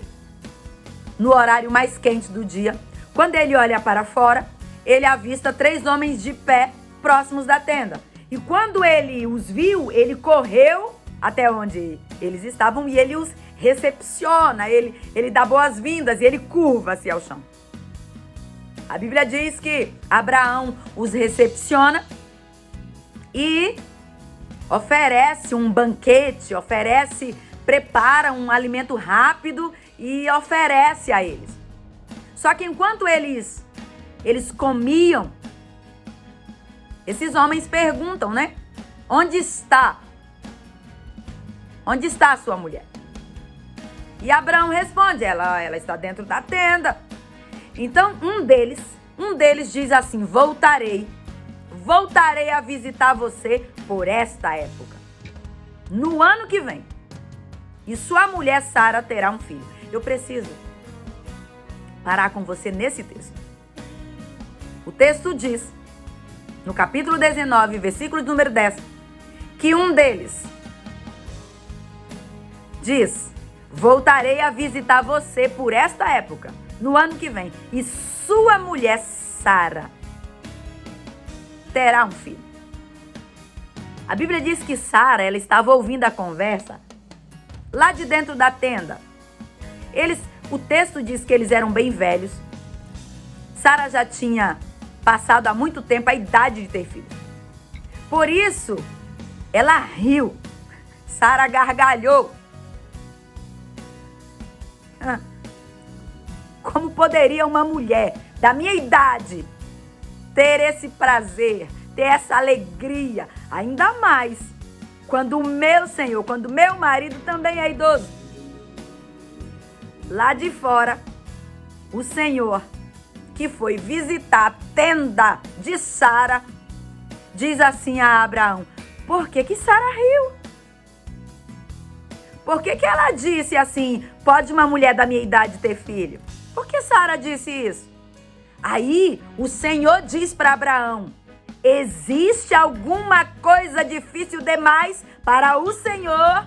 horário mais quente do dia, Quando ele olha para fora, ele avista 3 homens de pé próximos da tenda. E quando ele os viu, ele correu até onde eles estavam e ele os recepciona, ele dá boas-vindas e ele curva-se ao chão. A Bíblia diz que Abraão os recepciona e oferece um banquete, prepara um alimento rápido e oferece a eles. Só que enquanto eles comiam, esses homens perguntam, né? Onde está? Onde está a sua mulher? E Abraão responde, ela está dentro da tenda. Então um deles diz assim, voltarei a visitar você por esta época, no ano que vem. E sua mulher Sara terá um filho. Eu preciso parar com você nesse texto. O texto diz, no capítulo 19, versículo número 10, que um deles diz, voltarei a visitar você por esta época, no ano que vem. E sua mulher Sara terá um filho. A Bíblia diz que Sara, ela estava ouvindo a conversa lá de dentro da tenda. O texto diz que eles eram bem velhos. Sara já tinha passado há muito tempo a idade de ter filhos. Por isso, ela riu. Sara gargalhou. Como poderia uma mulher da minha idade ter esse prazer, ter essa alegria, ainda mais quando o meu marido também é idoso? Lá de fora, o Senhor, que foi visitar a tenda de Sara, diz assim a Abraão, por que Sara riu? Por que ela disse assim, pode uma mulher da minha idade ter filho? Por que Sara disse isso? Aí o Senhor diz para Abraão, existe alguma coisa difícil demais para o Senhor?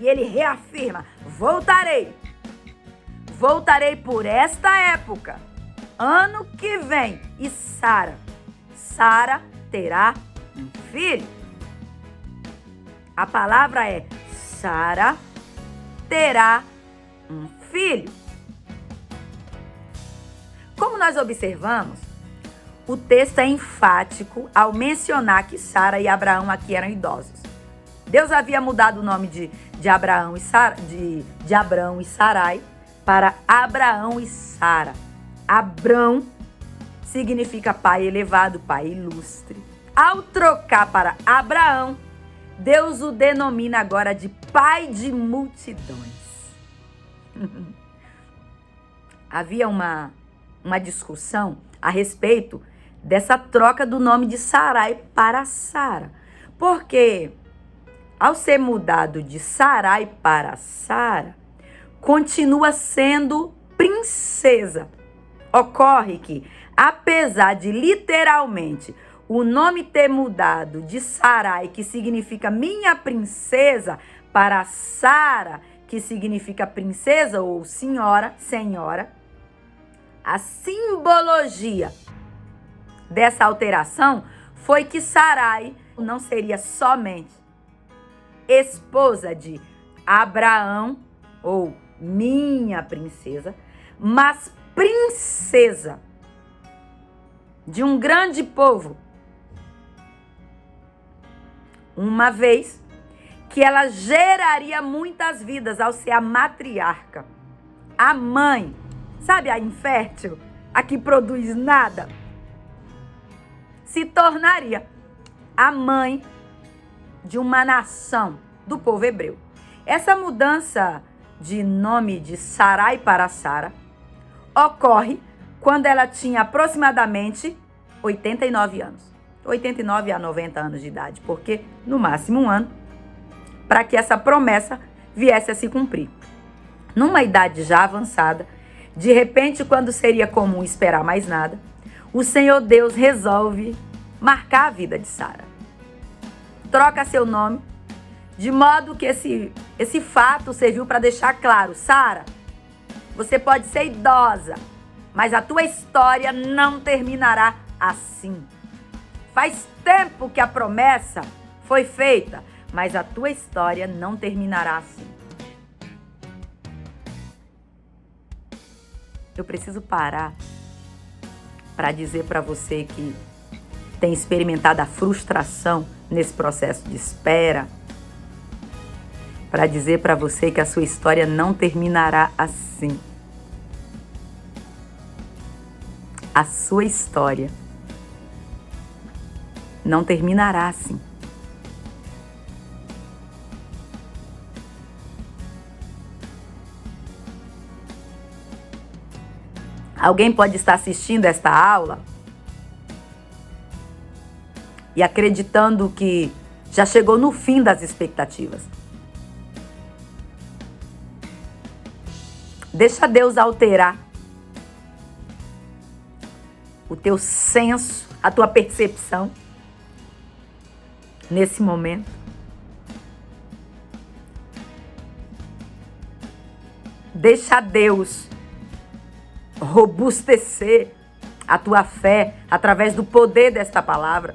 E ele reafirma, voltarei por esta época, ano que vem, e Sara terá um filho. A palavra é, Sara terá um filho. Como nós observamos, o texto é enfático ao mencionar que Sara e Abraão aqui eram idosos. Deus havia mudado o nome de Abraão de Abrão e Sarai para Abraão e Sara. Abrão significa pai elevado, pai ilustre. Ao trocar para Abraão, Deus o denomina agora de pai de multidões. Havia uma discussão a respeito dessa troca do nome de Sarai para Sara. Porque ao ser mudado de Sarai para Sara, continua sendo princesa. Ocorre que, apesar de literalmente o nome ter mudado de Sarai, que significa minha princesa, para Sara, que significa princesa ou senhora, a simbologia dessa alteração foi que Sarai não seria somente esposa de Abraão, ou minha princesa, mas princesa de um grande povo. Uma vez que ela geraria muitas vidas ao ser a matriarca, a mãe, sabe a infértil, a que produz nada, se tornaria a mãe de uma nação, do povo hebreu. Essa mudança de nome de Sarai para Sara ocorre quando ela tinha aproximadamente 89 anos. 89 a 90 anos de idade, porque no máximo um ano, para que essa promessa viesse a se cumprir. Numa idade já avançada, de repente, quando seria comum esperar mais nada, o Senhor Deus resolve marcar a vida de Sara. Troca seu nome, de modo que esse fato serviu para deixar claro, Sara, você pode ser idosa, mas a tua história não terminará assim. Faz tempo que a promessa foi feita, mas a tua história não terminará assim. Eu preciso parar para dizer para você que tem experimentado a frustração nesse processo de espera, para dizer para você que a sua história não terminará assim. A sua história não terminará assim. Alguém pode estar assistindo esta aula e acreditando que já chegou no fim das expectativas. Deixa Deus alterar o teu senso, a tua percepção nesse momento. Deixa Deus robustecer a tua fé através do poder desta palavra.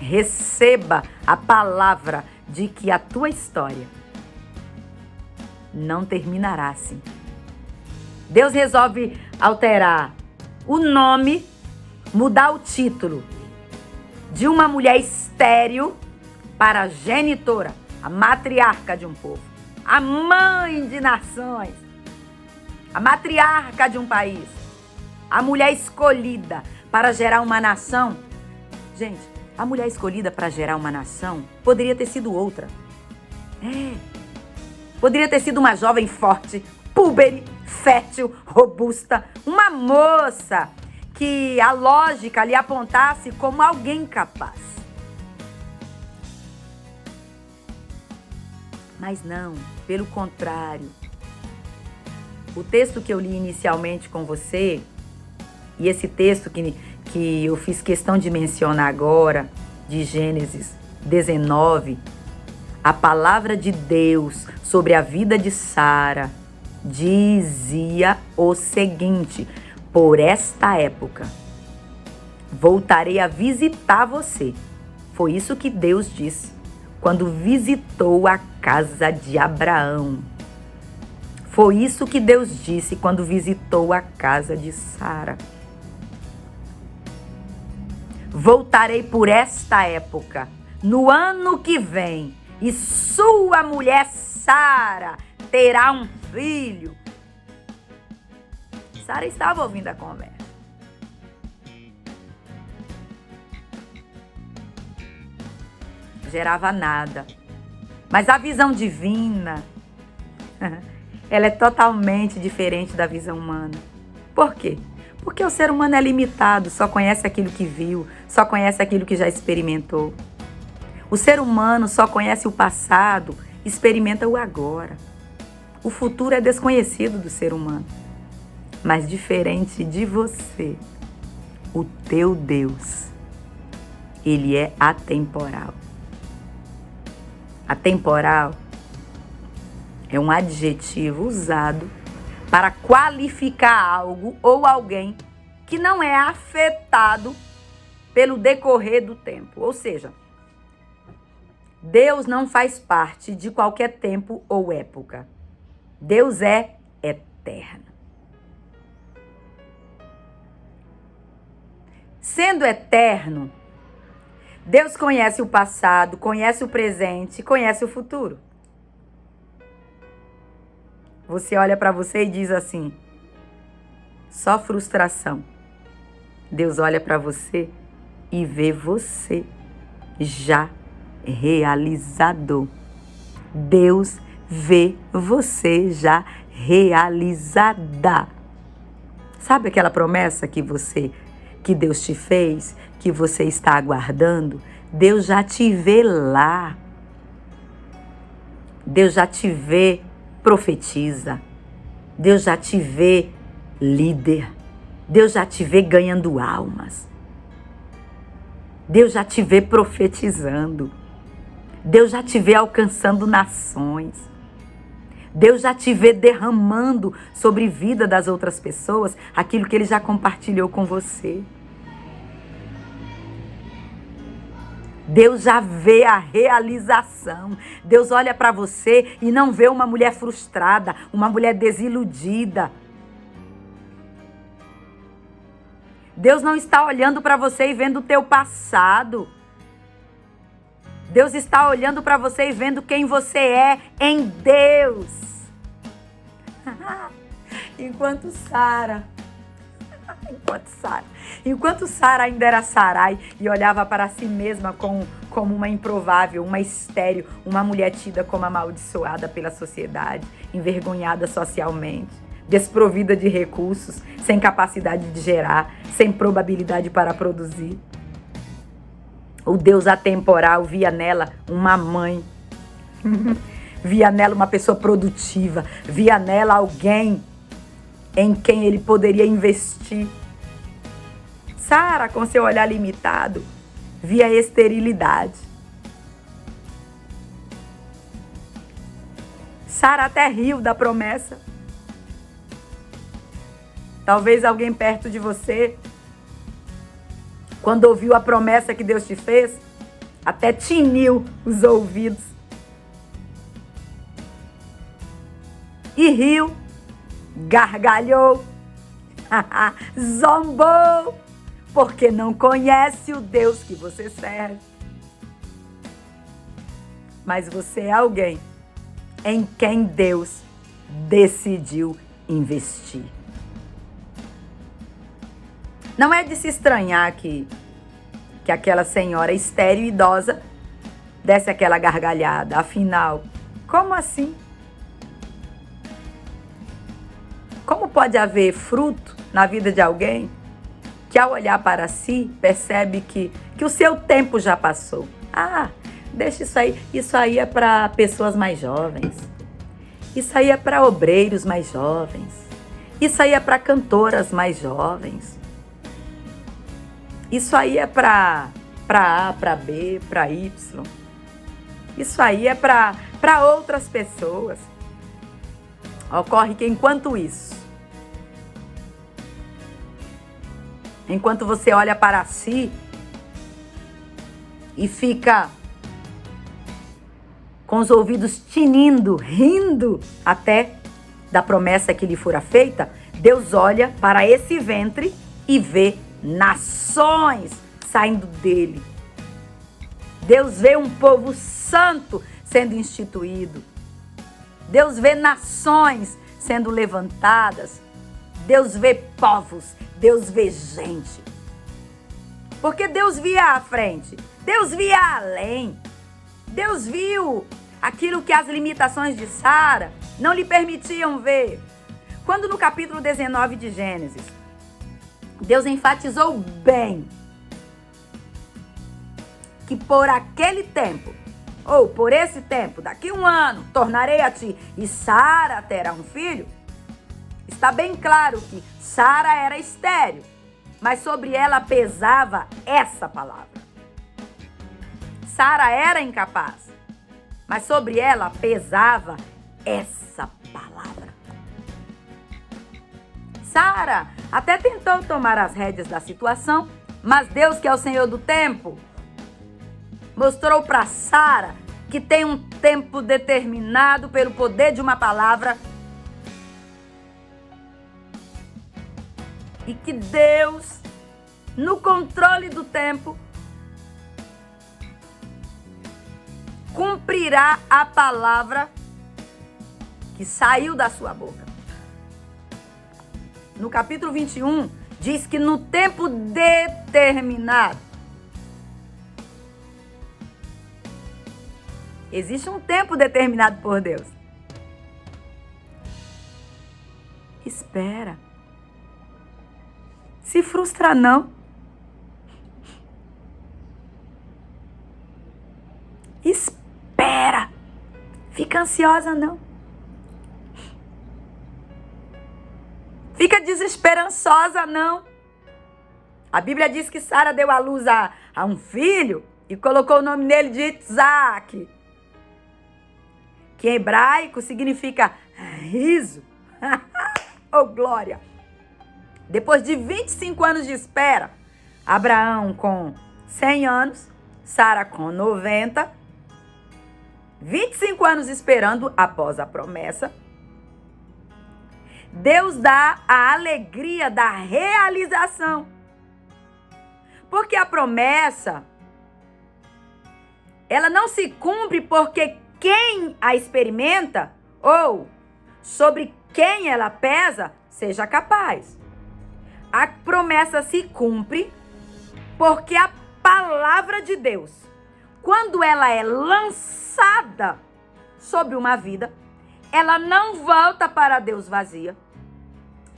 Receba a palavra de que a tua história não terminará assim. Deus resolve alterar o nome, mudar o título de uma mulher estéril para a genitora, a matriarca de um povo, a mãe de nações, a matriarca de um país, a mulher escolhida para gerar uma nação. Gente, a mulher escolhida para gerar uma nação poderia ter sido outra. Poderia ter sido uma jovem forte, púbere, fértil, robusta, uma moça que a lógica lhe apontasse como alguém capaz. Mas não, pelo contrário. O texto que eu li inicialmente com você, e esse texto que eu fiz questão de mencionar agora, de Gênesis 19, a palavra de Deus sobre a vida de Sara dizia o seguinte: por esta época voltarei a visitar você. Foi isso que Deus disse quando visitou a casa de Abraão. Foi isso que Deus disse quando visitou a casa de Sara. Voltarei por esta época, no ano que vem, e sua mulher Sara terá um filho. Sara estava ouvindo a conversa. Gerava nada. Mas a visão divina, ela é totalmente diferente da visão humana. Por quê? Porque o ser humano é limitado, só conhece aquilo que viu, só conhece aquilo que já experimentou. O ser humano só conhece o passado, experimenta o agora. O futuro é desconhecido do ser humano. Mas diferente de você, o teu Deus, ele é atemporal. Atemporal é um adjetivo usado para qualificar algo ou alguém que não é afetado pelo decorrer do tempo. Ou seja, Deus não faz parte de qualquer tempo ou época. Deus é eterno. Sendo eterno, Deus conhece o passado, conhece o presente, conhece o futuro. Você olha para você e diz assim: só frustração. Deus olha para você e vê você já realizador. Deus vê você já realizada. Sabe aquela promessa que Deus te fez, que você está aguardando? Deus já te vê lá. Deus já te vê profetiza. Deus já te vê líder. Deus já te vê ganhando almas. Deus já te vê profetizando. Deus já te vê alcançando nações. Deus já te vê derramando sobre a vida das outras pessoas aquilo que Ele já compartilhou com você. Deus já vê a realização. Deus olha para você e não vê uma mulher frustrada, uma mulher desiludida. Deus não está olhando para você e vendo o teu passado. Deus está olhando para você e vendo quem você é em Deus. Enquanto Sara ainda era Sarai e olhava para si mesma como uma improvável, uma estéril, uma mulher tida como amaldiçoada pela sociedade, envergonhada socialmente, desprovida de recursos, sem capacidade de gerar, sem probabilidade para produzir. O Deus atemporal via nela uma mãe, via nela uma pessoa produtiva, via nela alguém em quem ele poderia investir. Sara, com seu olhar limitado, via a esterilidade. Sara até riu da promessa. Talvez alguém perto de você, quando ouviu a promessa que Deus te fez, até tiniu os ouvidos. E riu, gargalhou, zombou, porque não conhece o Deus que você serve. Mas você é alguém em quem Deus decidiu investir. Não é de se estranhar que aquela senhora estéril e idosa desse aquela gargalhada. Afinal, como assim? Como pode haver fruto na vida de alguém que, ao olhar para si, percebe que o seu tempo já passou? Ah, deixa isso aí. Isso aí é para pessoas mais jovens. Isso aí é para obreiros mais jovens. Isso aí é para cantoras mais jovens. Isso aí é para A, para B, para Y. Isso aí é para outras pessoas. Ocorre que enquanto você olha para si e fica com os ouvidos tinindo, rindo até da promessa que lhe fora feita, Deus olha para esse ventre e vê nações saindo dele. Deus vê um povo santo sendo instituído. Deus vê nações sendo levantadas. Deus vê povos. Deus vê gente. Porque Deus via à frente. Deus via além. Deus viu aquilo que as limitações de Sara não lhe permitiam ver. Quando no capítulo 19 de Gênesis, Deus enfatizou bem que por aquele tempo, ou por esse tempo, daqui 1 ano, tornarei a ti e Sara terá um filho. Está bem claro que Sara era estéril, mas sobre ela pesava essa palavra. Sara era incapaz, mas sobre ela pesava essa palavra. Sara até tentou tomar as rédeas da situação, mas Deus, que é o Senhor do tempo, mostrou para Sara que tem um tempo determinado pelo poder de uma palavra e que Deus, no controle do tempo, cumprirá a palavra que saiu da sua boca. No capítulo 21, diz que no tempo determinado. Existe um tempo determinado por Deus. Espera. Se frustra não. Espera. Fica ansiosa não. Fica desesperançosa, não. A Bíblia diz que Sara deu à luz a um filho e colocou o nome dele de Isaac. que em hebraico significa riso. Oh, glória! Depois de 25 anos de espera, Abraão com 100 anos, Sara com 90, 25 anos esperando após a promessa, Deus dá a alegria da realização. Porque a promessa, ela não se cumpre porque quem a experimenta ou sobre quem ela pesa seja capaz. A promessa se cumpre porque a palavra de Deus, quando ela é lançada sobre uma vida, ela não volta para Deus vazia.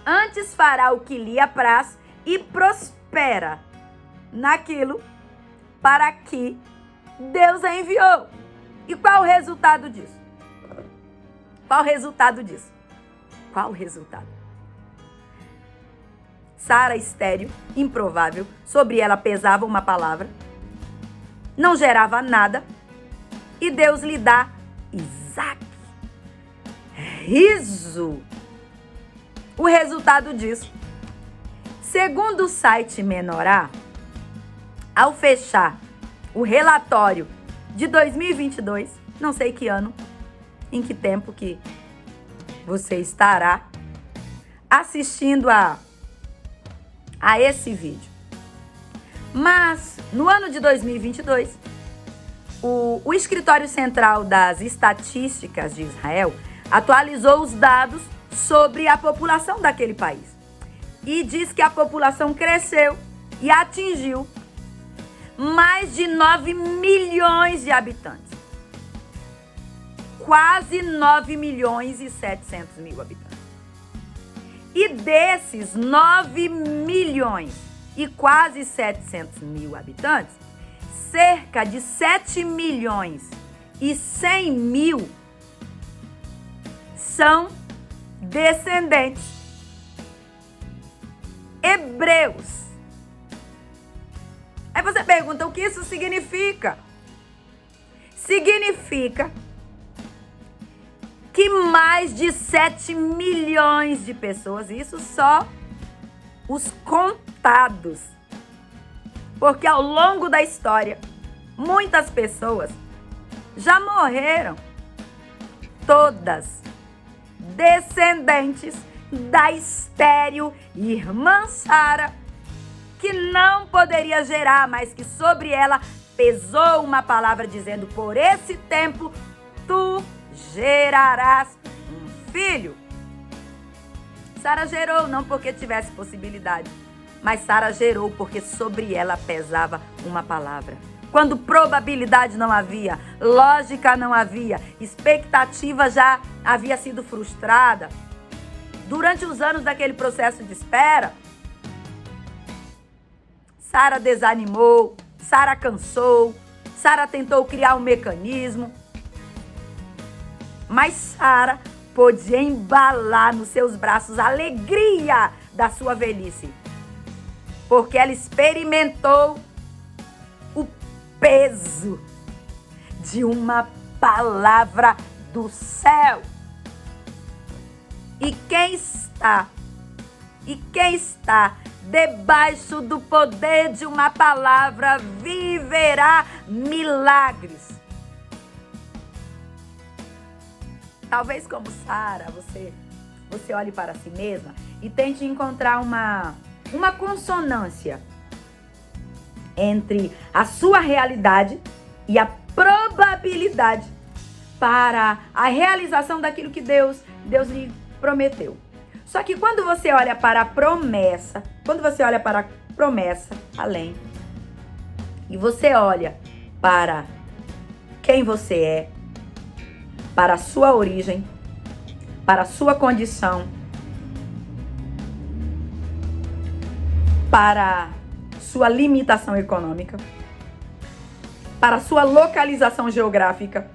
Antes fará o que lhe apraz e prospera naquilo para que Deus a enviou. E qual o resultado disso? Qual o resultado disso? Qual o resultado? Sara estéril, improvável, sobre ela pesava uma palavra, não gerava nada, e Deus lhe dá Isaac. Riso. O resultado disso, segundo o site Menorá, ao fechar o relatório de 2022, não sei que ano, em que tempo que você estará assistindo a esse vídeo. Mas, no ano de 2022, o Escritório Central das Estatísticas de Israel atualizou os dados sobre a população daquele país. E diz que a população cresceu e atingiu mais de 9 milhões de habitantes. Quase 9 milhões e 700 mil habitantes. E desses 9 milhões e quase 700 mil habitantes, cerca de 7 milhões e 100 mil são descendentes hebreus. Aí você pergunta, o que isso significa? Significa que mais de 7 milhões de pessoas, isso só os contados, porque ao longo da história, muitas pessoas já morreram, todas descendentes da estéril irmã Sara, que não poderia gerar, mas que sobre ela pesou uma palavra dizendo, por esse tempo tu gerarás um filho. Sara gerou não porque tivesse possibilidade, mas Sara gerou porque sobre ela pesava uma palavra. Quando probabilidade não havia, lógica não havia, expectativa já havia sido frustrada. Durante os anos daquele processo de espera, Sara desanimou, Sara cansou, Sara tentou criar um mecanismo, mas Sara pôde embalar nos seus braços a alegria da sua velhice, porque ela experimentou o peso de uma palavra do céu. E quem está debaixo do poder de uma palavra viverá milagres. Talvez como Sara, você olhe para si mesma e tente encontrar uma consonância entre a sua realidade e a probabilidade para a realização daquilo que Deus lhe prometeu. Só que quando você olha para a promessa, além, e você olha para quem você é, para a sua origem, para a sua condição, para sua limitação econômica, para a sua localização geográfica,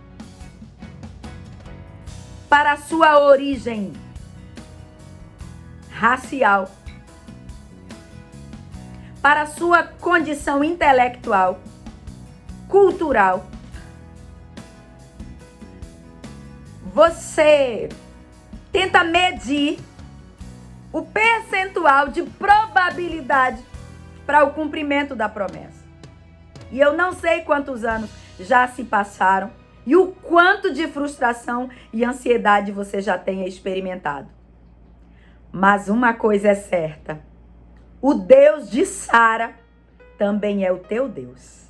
para a sua origem racial, para a sua condição intelectual, cultural, você tenta medir o percentual de probabilidade para o cumprimento da promessa. E eu não sei quantos anos já se passaram e o quanto de frustração e ansiedade você já tenha experimentado. Mas uma coisa é certa: o Deus de Sara também é o teu Deus.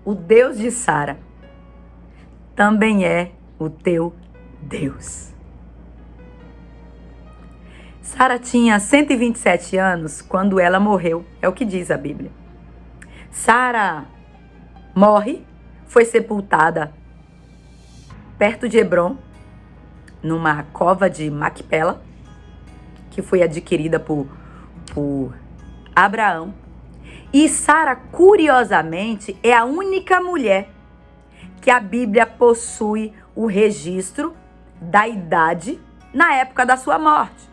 O Deus de Sara também é o teu Deus. Sara tinha 127 anos quando ela morreu, é o que diz a Bíblia. Sara morre, foi sepultada perto de Hebrom, numa cova de Macpela, que foi adquirida por Abraão. E Sara, curiosamente, é a única mulher que a Bíblia possui o registro da idade na época da sua morte.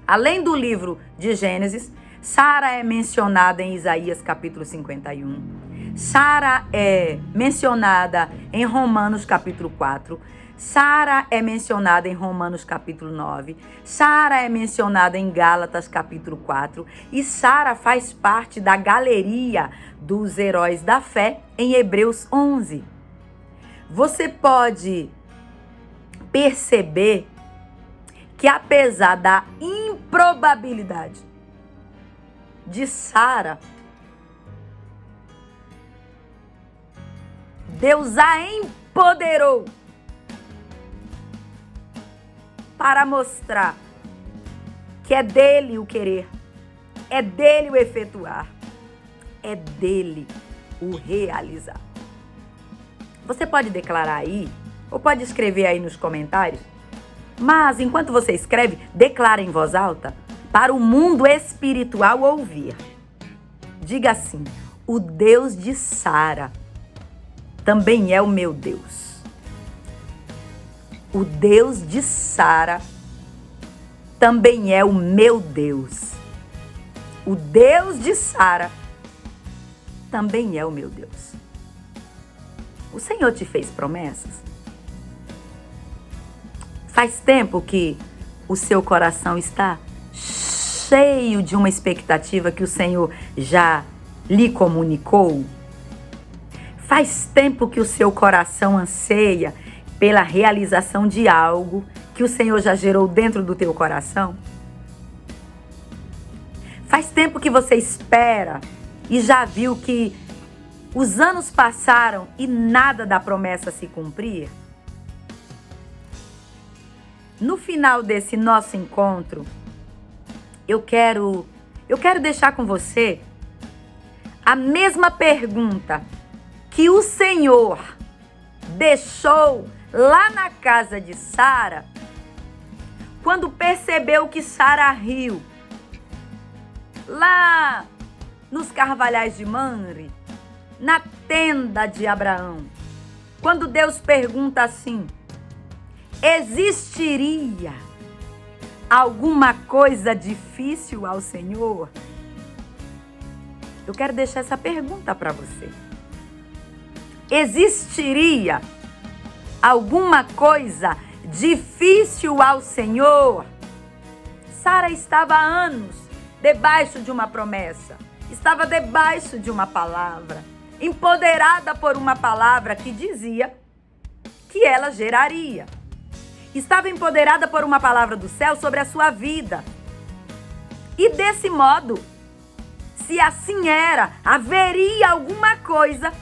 Além do livro de Gênesis, Sara é mencionada em Isaías capítulo 51. Sara é mencionada em Romanos capítulo 4. Sara é mencionada em Romanos capítulo 9. Sara é mencionada em Gálatas capítulo 4. E Sara faz parte da galeria dos heróis da fé em Hebreus 11. Você pode perceber que apesar da improbabilidade de Sara, Deus a empoderou para mostrar que é dele o querer, é dele o efetuar, é dele o realizar. Você pode declarar aí, ou pode escrever aí nos comentários, mas enquanto você escreve, declara em voz alta para o mundo espiritual ouvir. Diga assim: o Deus de Sara também é o meu Deus. O Deus de Sara também é o meu Deus. O Deus de Sara também é o meu Deus. O Senhor te fez promessas? Faz tempo que o seu coração está cheio de uma expectativa que o Senhor já lhe comunicou? Faz tempo que o seu coração anseia pela realização de algo que o Senhor já gerou dentro do teu coração? Faz tempo que você espera e já viu que os anos passaram e nada da promessa se cumprir? No final desse nosso encontro, eu quero deixar com você a mesma pergunta que o Senhor deixou lá na casa de Sara, quando percebeu que Sara riu, lá nos carvalhais de Mamre, na tenda de Abraão. Quando Deus pergunta assim: existiria alguma coisa difícil ao Senhor? Eu quero deixar essa pergunta para você. Existiria alguma coisa difícil ao Senhor? Sara estava há anos debaixo de uma promessa, estava debaixo de uma palavra, empoderada por uma palavra que dizia que ela geraria. Estava empoderada por uma palavra do céu sobre a sua vida. E desse modo, se assim era, haveria alguma coisa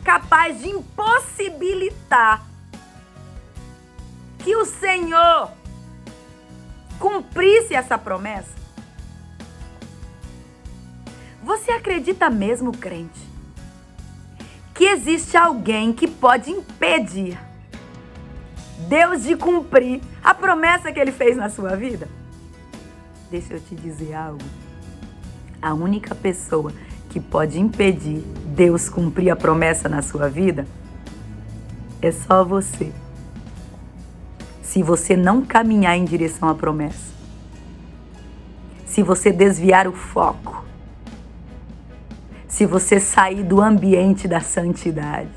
capaz de impossibilitar que o Senhor cumprisse essa promessa? Você acredita mesmo, crente, que existe alguém que pode impedir Deus de cumprir a promessa que Ele fez na sua vida? Deixa eu te dizer algo. A única pessoa que pode impedir Deus cumprir a promessa na sua vida é só você. Se você não caminhar em direção à promessa, se você desviar o foco, se você sair do ambiente da santidade.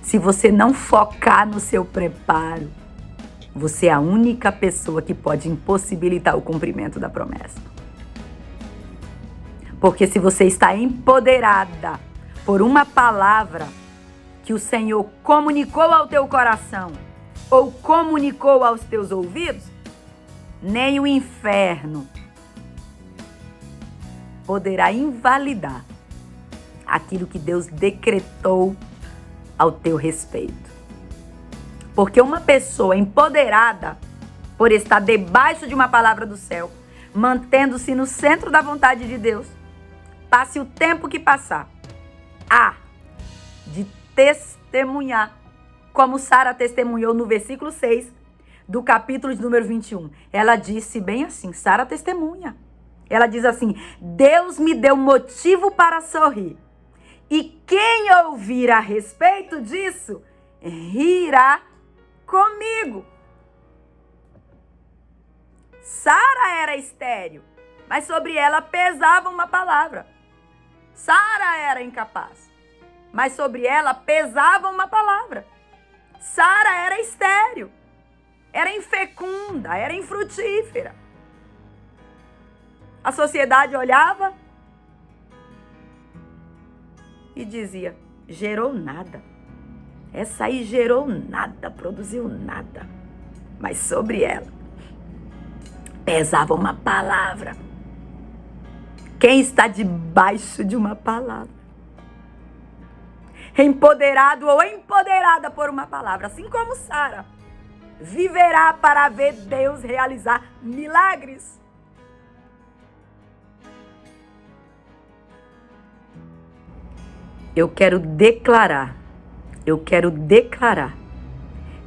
Se você não focar no seu preparo, você é a única pessoa que pode impossibilitar o cumprimento da promessa. Porque se você está empoderada por uma palavra que o Senhor comunicou ao teu coração ou comunicou aos teus ouvidos, nem o inferno poderá invalidar aquilo que Deus decretou ao teu respeito. Porque uma pessoa empoderada por estar debaixo de uma palavra do céu, mantendo-se no centro da vontade de Deus, passe o tempo que passar, de testemunhar, como Sara testemunhou no versículo 6 do capítulo de número 21. Ela disse bem assim, Sara testemunha. Ela diz assim, Deus me deu motivo para sorrir. E quem ouvir a respeito disso, rirá comigo. Sara era estéril, mas sobre ela pesava uma palavra. Sara era incapaz, mas sobre ela pesava uma palavra. Sara era estéril, era infecunda, era infrutífera. A sociedade olhava e dizia, gerou nada. Essa aí gerou nada, produziu nada. Mas sobre ela pesava uma palavra. Quem está debaixo de uma palavra, empoderado ou empoderada por uma palavra, assim como Sara, viverá para ver Deus realizar milagres. Eu quero declarar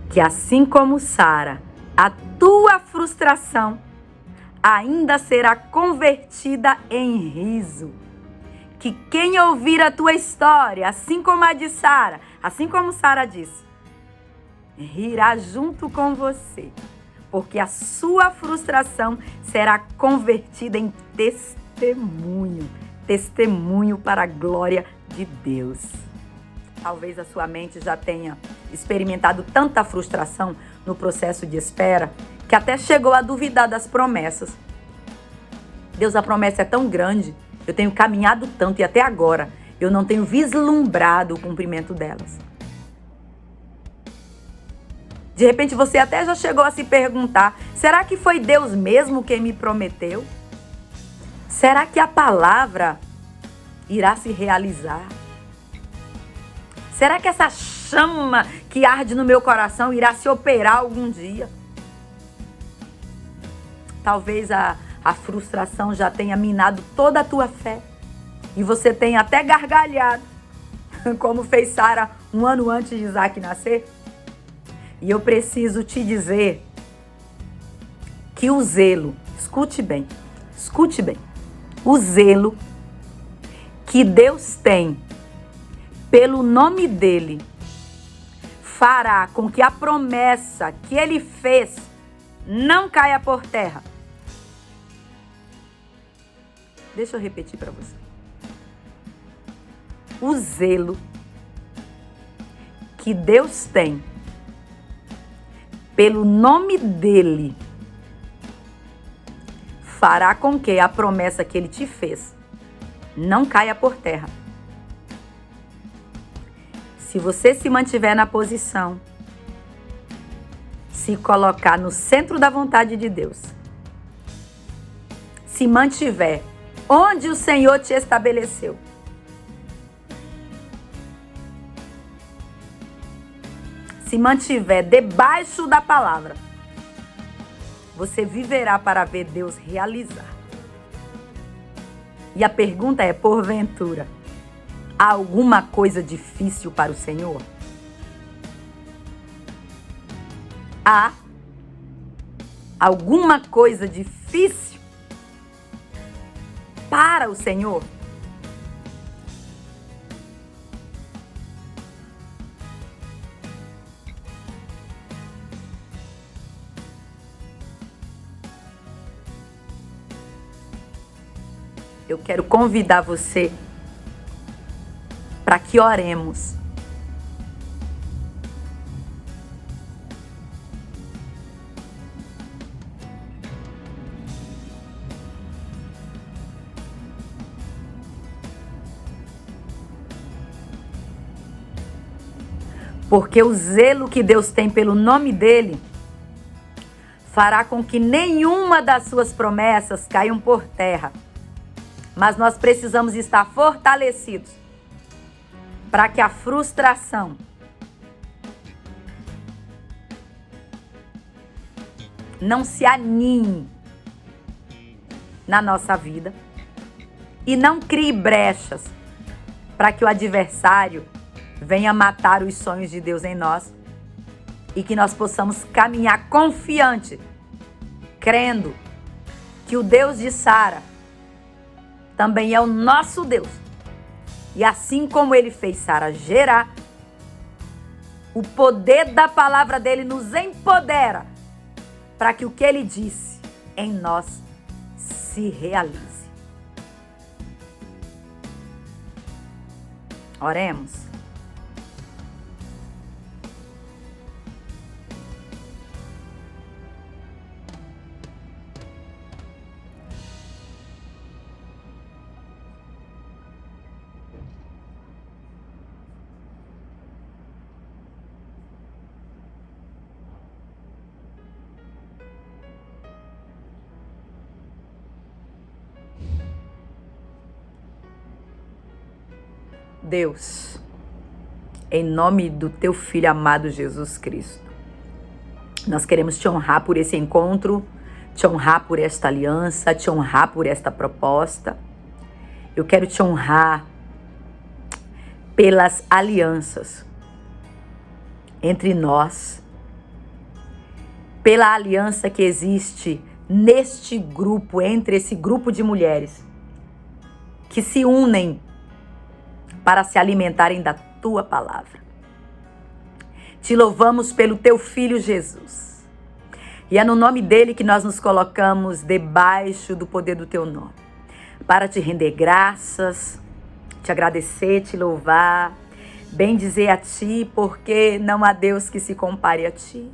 que assim como Sara, a tua frustração ainda será convertida em riso. Que quem ouvir a tua história, assim como a de Sara, assim como Sara disse, rirá junto com você, porque a sua frustração será convertida em testemunho para a glória de Deus. Talvez a sua mente já tenha experimentado tanta frustração no processo de espera que até chegou a duvidar das promessas. Deus, a promessa é tão grande, eu tenho caminhado tanto e até agora eu não tenho vislumbrado o cumprimento delas. De repente você até já chegou a se perguntar, será que foi Deus mesmo quem me prometeu? Será que a palavra irá se realizar? Será que essa chama que arde no meu coração irá se operar algum dia? Talvez a frustração já tenha minado toda a tua fé e você tenha até gargalhado, como fez Sara um ano antes de Isaac nascer. E eu preciso te dizer que o zelo, escute bem, o zelo que Deus tem pelo nome dele fará com que a promessa que ele fez não caia por terra. Deixa eu repetir para você. O zelo que Deus tem pelo nome dele fará com que a promessa que ele te fez não caia por terra. Se você se mantiver na posição, se colocar no centro da vontade de Deus, se mantiver onde o Senhor te estabeleceu, se mantiver debaixo da palavra, você viverá para ver Deus realizar. E a pergunta é, porventura, há alguma coisa difícil para o Senhor? Há alguma coisa difícil para o Senhor? eu quero convidar você para que oremos. Porque o zelo que Deus tem pelo nome dele fará com que nenhuma das suas promessas caiam por terra. Mas nós precisamos estar fortalecidos para que a frustração não se aninhe na nossa vida e não crie brechas para que o adversário venha matar os sonhos de Deus em nós e que nós possamos caminhar confiante, crendo que o Deus de Sara também é o nosso Deus. E assim como ele fez Sara gerar, o poder da palavra dele nos empodera para que o que ele disse em nós se realize. Oremos. Deus, em nome do teu Filho amado Jesus Cristo, nós queremos te honrar por esse encontro, te honrar por esta aliança, te honrar por esta proposta. Eu quero te honrar pelas alianças entre nós, pela aliança que existe neste grupo, entre esse grupo de mulheres que se unem para se alimentarem da tua palavra. Te louvamos pelo teu Filho Jesus. E é no nome dele que nós nos colocamos debaixo do poder do teu nome, para te render graças, te agradecer, te louvar, bem dizer a ti, porque não há Deus que se compare a ti.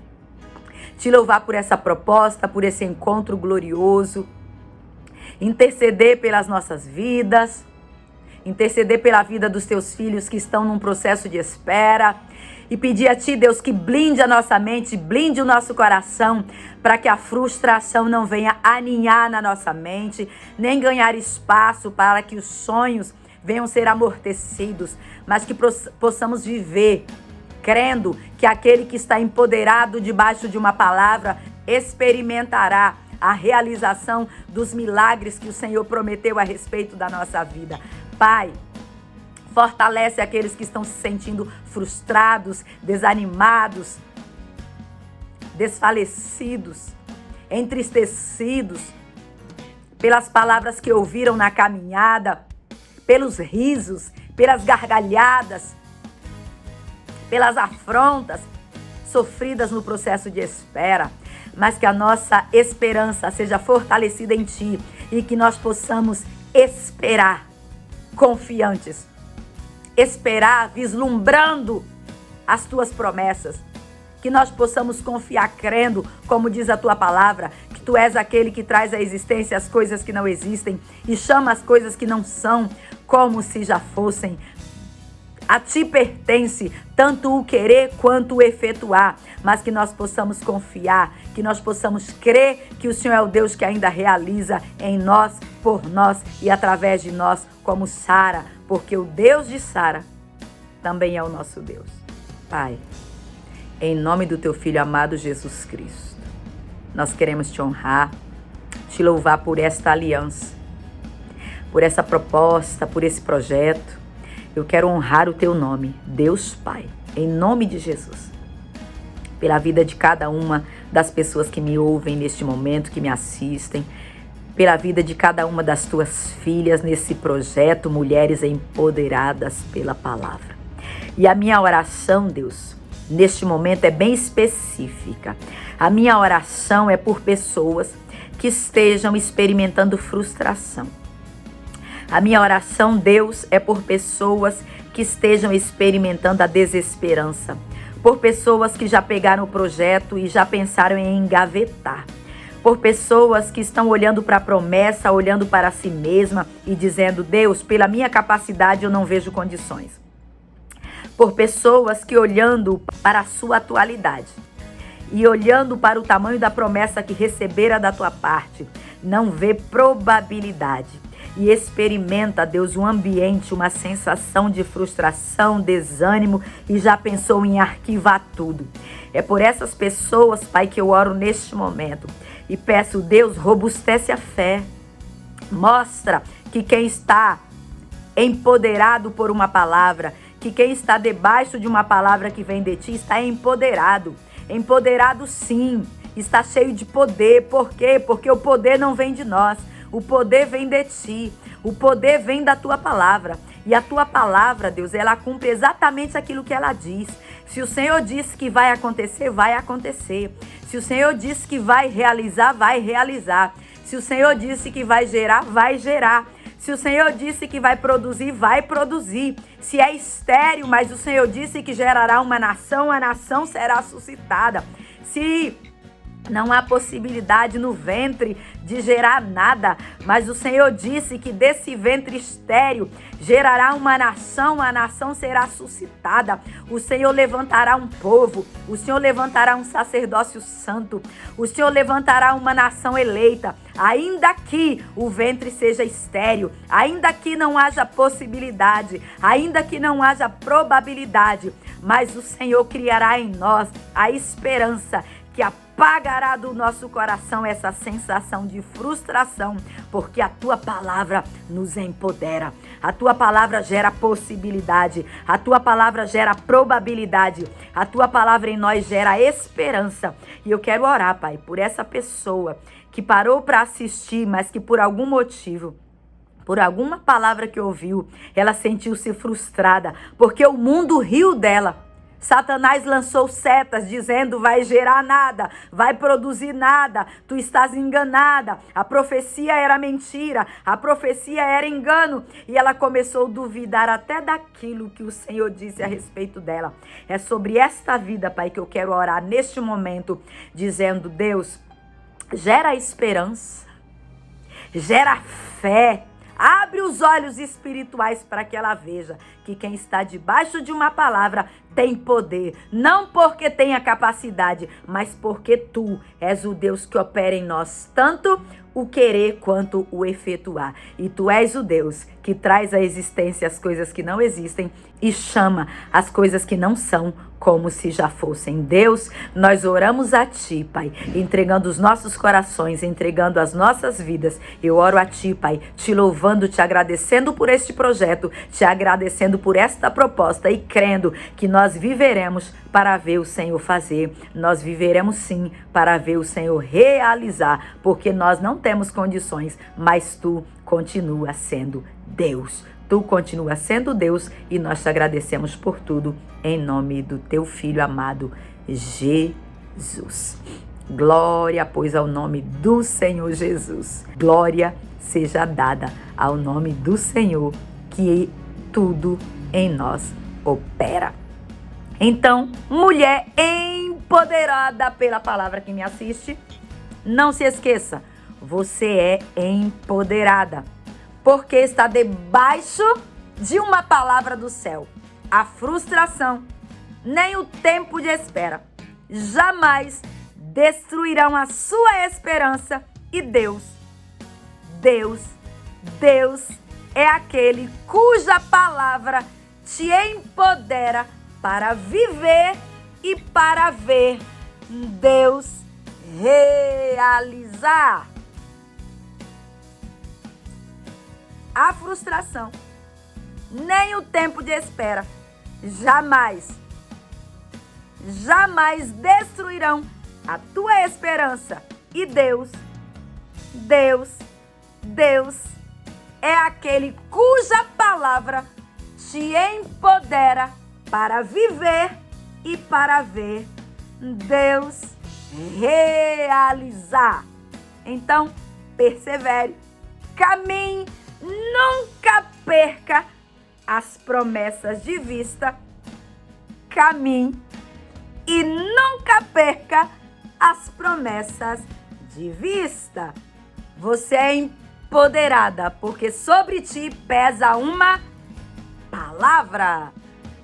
Te louvar por essa proposta, por esse encontro glorioso, interceder pelas nossas vidas, interceder pela vida dos teus filhos que estão num processo de espera e pedir a ti, Deus, que blinde a nossa mente, blinde o nosso coração, para que a frustração não venha aninhar na nossa mente, nem ganhar espaço para que os sonhos venham ser amortecidos, mas que possamos viver crendo que aquele que está empoderado debaixo de uma palavra experimentará a realização dos milagres que o Senhor prometeu a respeito da nossa vida. Pai, fortalece aqueles que estão se sentindo frustrados, desanimados, desfalecidos, entristecidos pelas palavras que ouviram na caminhada, pelos risos, pelas gargalhadas, pelas afrontas sofridas no processo de espera, mas que a nossa esperança seja fortalecida em ti e que nós possamos esperar confiantes, esperar vislumbrando as tuas promessas, que nós possamos confiar crendo, como diz a tua palavra, que tu és aquele que traz à existência as coisas que não existem e chama as coisas que não são como se já fossem. A ti pertence tanto o querer quanto o efetuar, mas que nós possamos confiar, que nós possamos crer que o Senhor é o Deus que ainda realiza em nós, por nós e através de nós, como Sara, porque o Deus de Sara também é o nosso Deus. Pai, em nome do teu Filho amado Jesus Cristo, nós queremos te honrar, te louvar por esta aliança, por essa proposta, por esse projeto. Eu quero honrar o teu nome, Deus Pai, em nome de Jesus, pela vida de cada uma das pessoas que me ouvem neste momento, que me assistem, pela vida de cada uma das tuas filhas nesse projeto Mulheres Empoderadas pela Palavra. E a minha oração, Deus, neste momento é bem específica. A minha oração é por pessoas que estejam experimentando frustração. A minha oração, Deus, é por pessoas que estejam experimentando a desesperança, por pessoas que já pegaram o projeto e já pensaram em engavetar, por pessoas que estão olhando para a promessa, olhando para si mesma e dizendo: Deus, pela minha capacidade eu não vejo condições. Por pessoas que, olhando para a sua atualidade e olhando para o tamanho da promessa que recebera da tua parte, não vê probabilidade e experimenta, Deus, um ambiente, uma sensação de frustração, desânimo e já pensou em arquivar tudo. É por essas pessoas, Pai, que eu oro neste momento e peço: Deus, robustece a fé. Mostra que quem está empoderado por uma palavra, que quem está debaixo de uma palavra que vem de ti está empoderado. Empoderado sim, está cheio de poder. Por quê? Porque o poder não vem de nós, o poder vem de ti, o poder vem da tua palavra. E a tua palavra, Deus, ela cumpre exatamente aquilo que ela diz. Se o Senhor disse que vai acontecer, vai acontecer. Se o Senhor disse que vai realizar, vai realizar. Se o Senhor disse que vai gerar, vai gerar. Se o Senhor disse que vai produzir, vai produzir. Se é estéril, mas o Senhor disse que gerará uma nação, a nação será suscitada. Se não há possibilidade no ventre de gerar nada, mas o Senhor disse que desse ventre estéril gerará uma nação, a nação será suscitada. O Senhor levantará um povo, o Senhor levantará um sacerdócio santo, o Senhor levantará uma nação eleita. Ainda que o ventre seja estéril, ainda que não haja possibilidade, ainda que não haja probabilidade, mas o Senhor criará em nós a esperança que apagará do nosso coração essa sensação de frustração, porque a tua palavra nos empodera, a tua palavra gera possibilidade, a tua palavra gera probabilidade, a tua palavra em nós gera esperança. E eu quero orar, Pai, por essa pessoa que parou para assistir, mas que por algum motivo, por alguma palavra que ouviu, ela sentiu-se frustrada, porque o mundo riu dela. Satanás lançou setas dizendo: vai gerar nada, vai produzir nada, tu estás enganada, a profecia era mentira, a profecia era engano. E ela começou a duvidar até daquilo que o Senhor disse a respeito dela. É sobre esta vida, Pai, que eu quero orar neste momento, dizendo: Deus, gera esperança, gera fé. Abre os olhos espirituais para que ela veja que quem está debaixo de uma palavra tem poder. Não porque tenha capacidade, mas porque tu és o Deus que opera em nós tanto o querer quanto o efetuar. E tu és o Deus que traz à existência as coisas que não existem e chama as coisas que não são como se já fossem. Deus, nós oramos a ti, Pai, entregando os nossos corações, entregando as nossas vidas. Eu oro a ti, Pai, te louvando, te agradecendo por este projeto, te agradecendo por esta proposta e crendo que nós viveremos para ver o Senhor fazer. Nós viveremos sim para ver o Senhor realizar, porque nós não temos condições, mas tu continua sendo Deus. Tu continua sendo Deus e nós te agradecemos por tudo, em nome do teu Filho amado, Jesus. Glória, pois, ao nome do Senhor Jesus. Glória seja dada ao nome do Senhor, que tudo em nós opera. Então, mulher empoderada pela palavra que me assiste, não se esqueça, você é empoderada, porque está debaixo de uma palavra do céu. A frustração, nem o tempo de espera, jamais destruirão a sua esperança. E Deus é aquele cuja palavra te empodera para viver e para ver Deus realizar. A frustração, nem o tempo de espera, jamais destruirão a tua esperança. E Deus é aquele cuja palavra te empodera para viver e para ver Deus realizar. Então, persevere, caminhe Nunca perca as promessas de vista, caminhe e nunca perca as promessas de vista. Você é empoderada, porque sobre ti pesa uma palavra.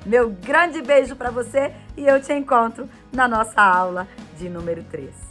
Meu grande beijo para você e eu te encontro na nossa aula de número 3.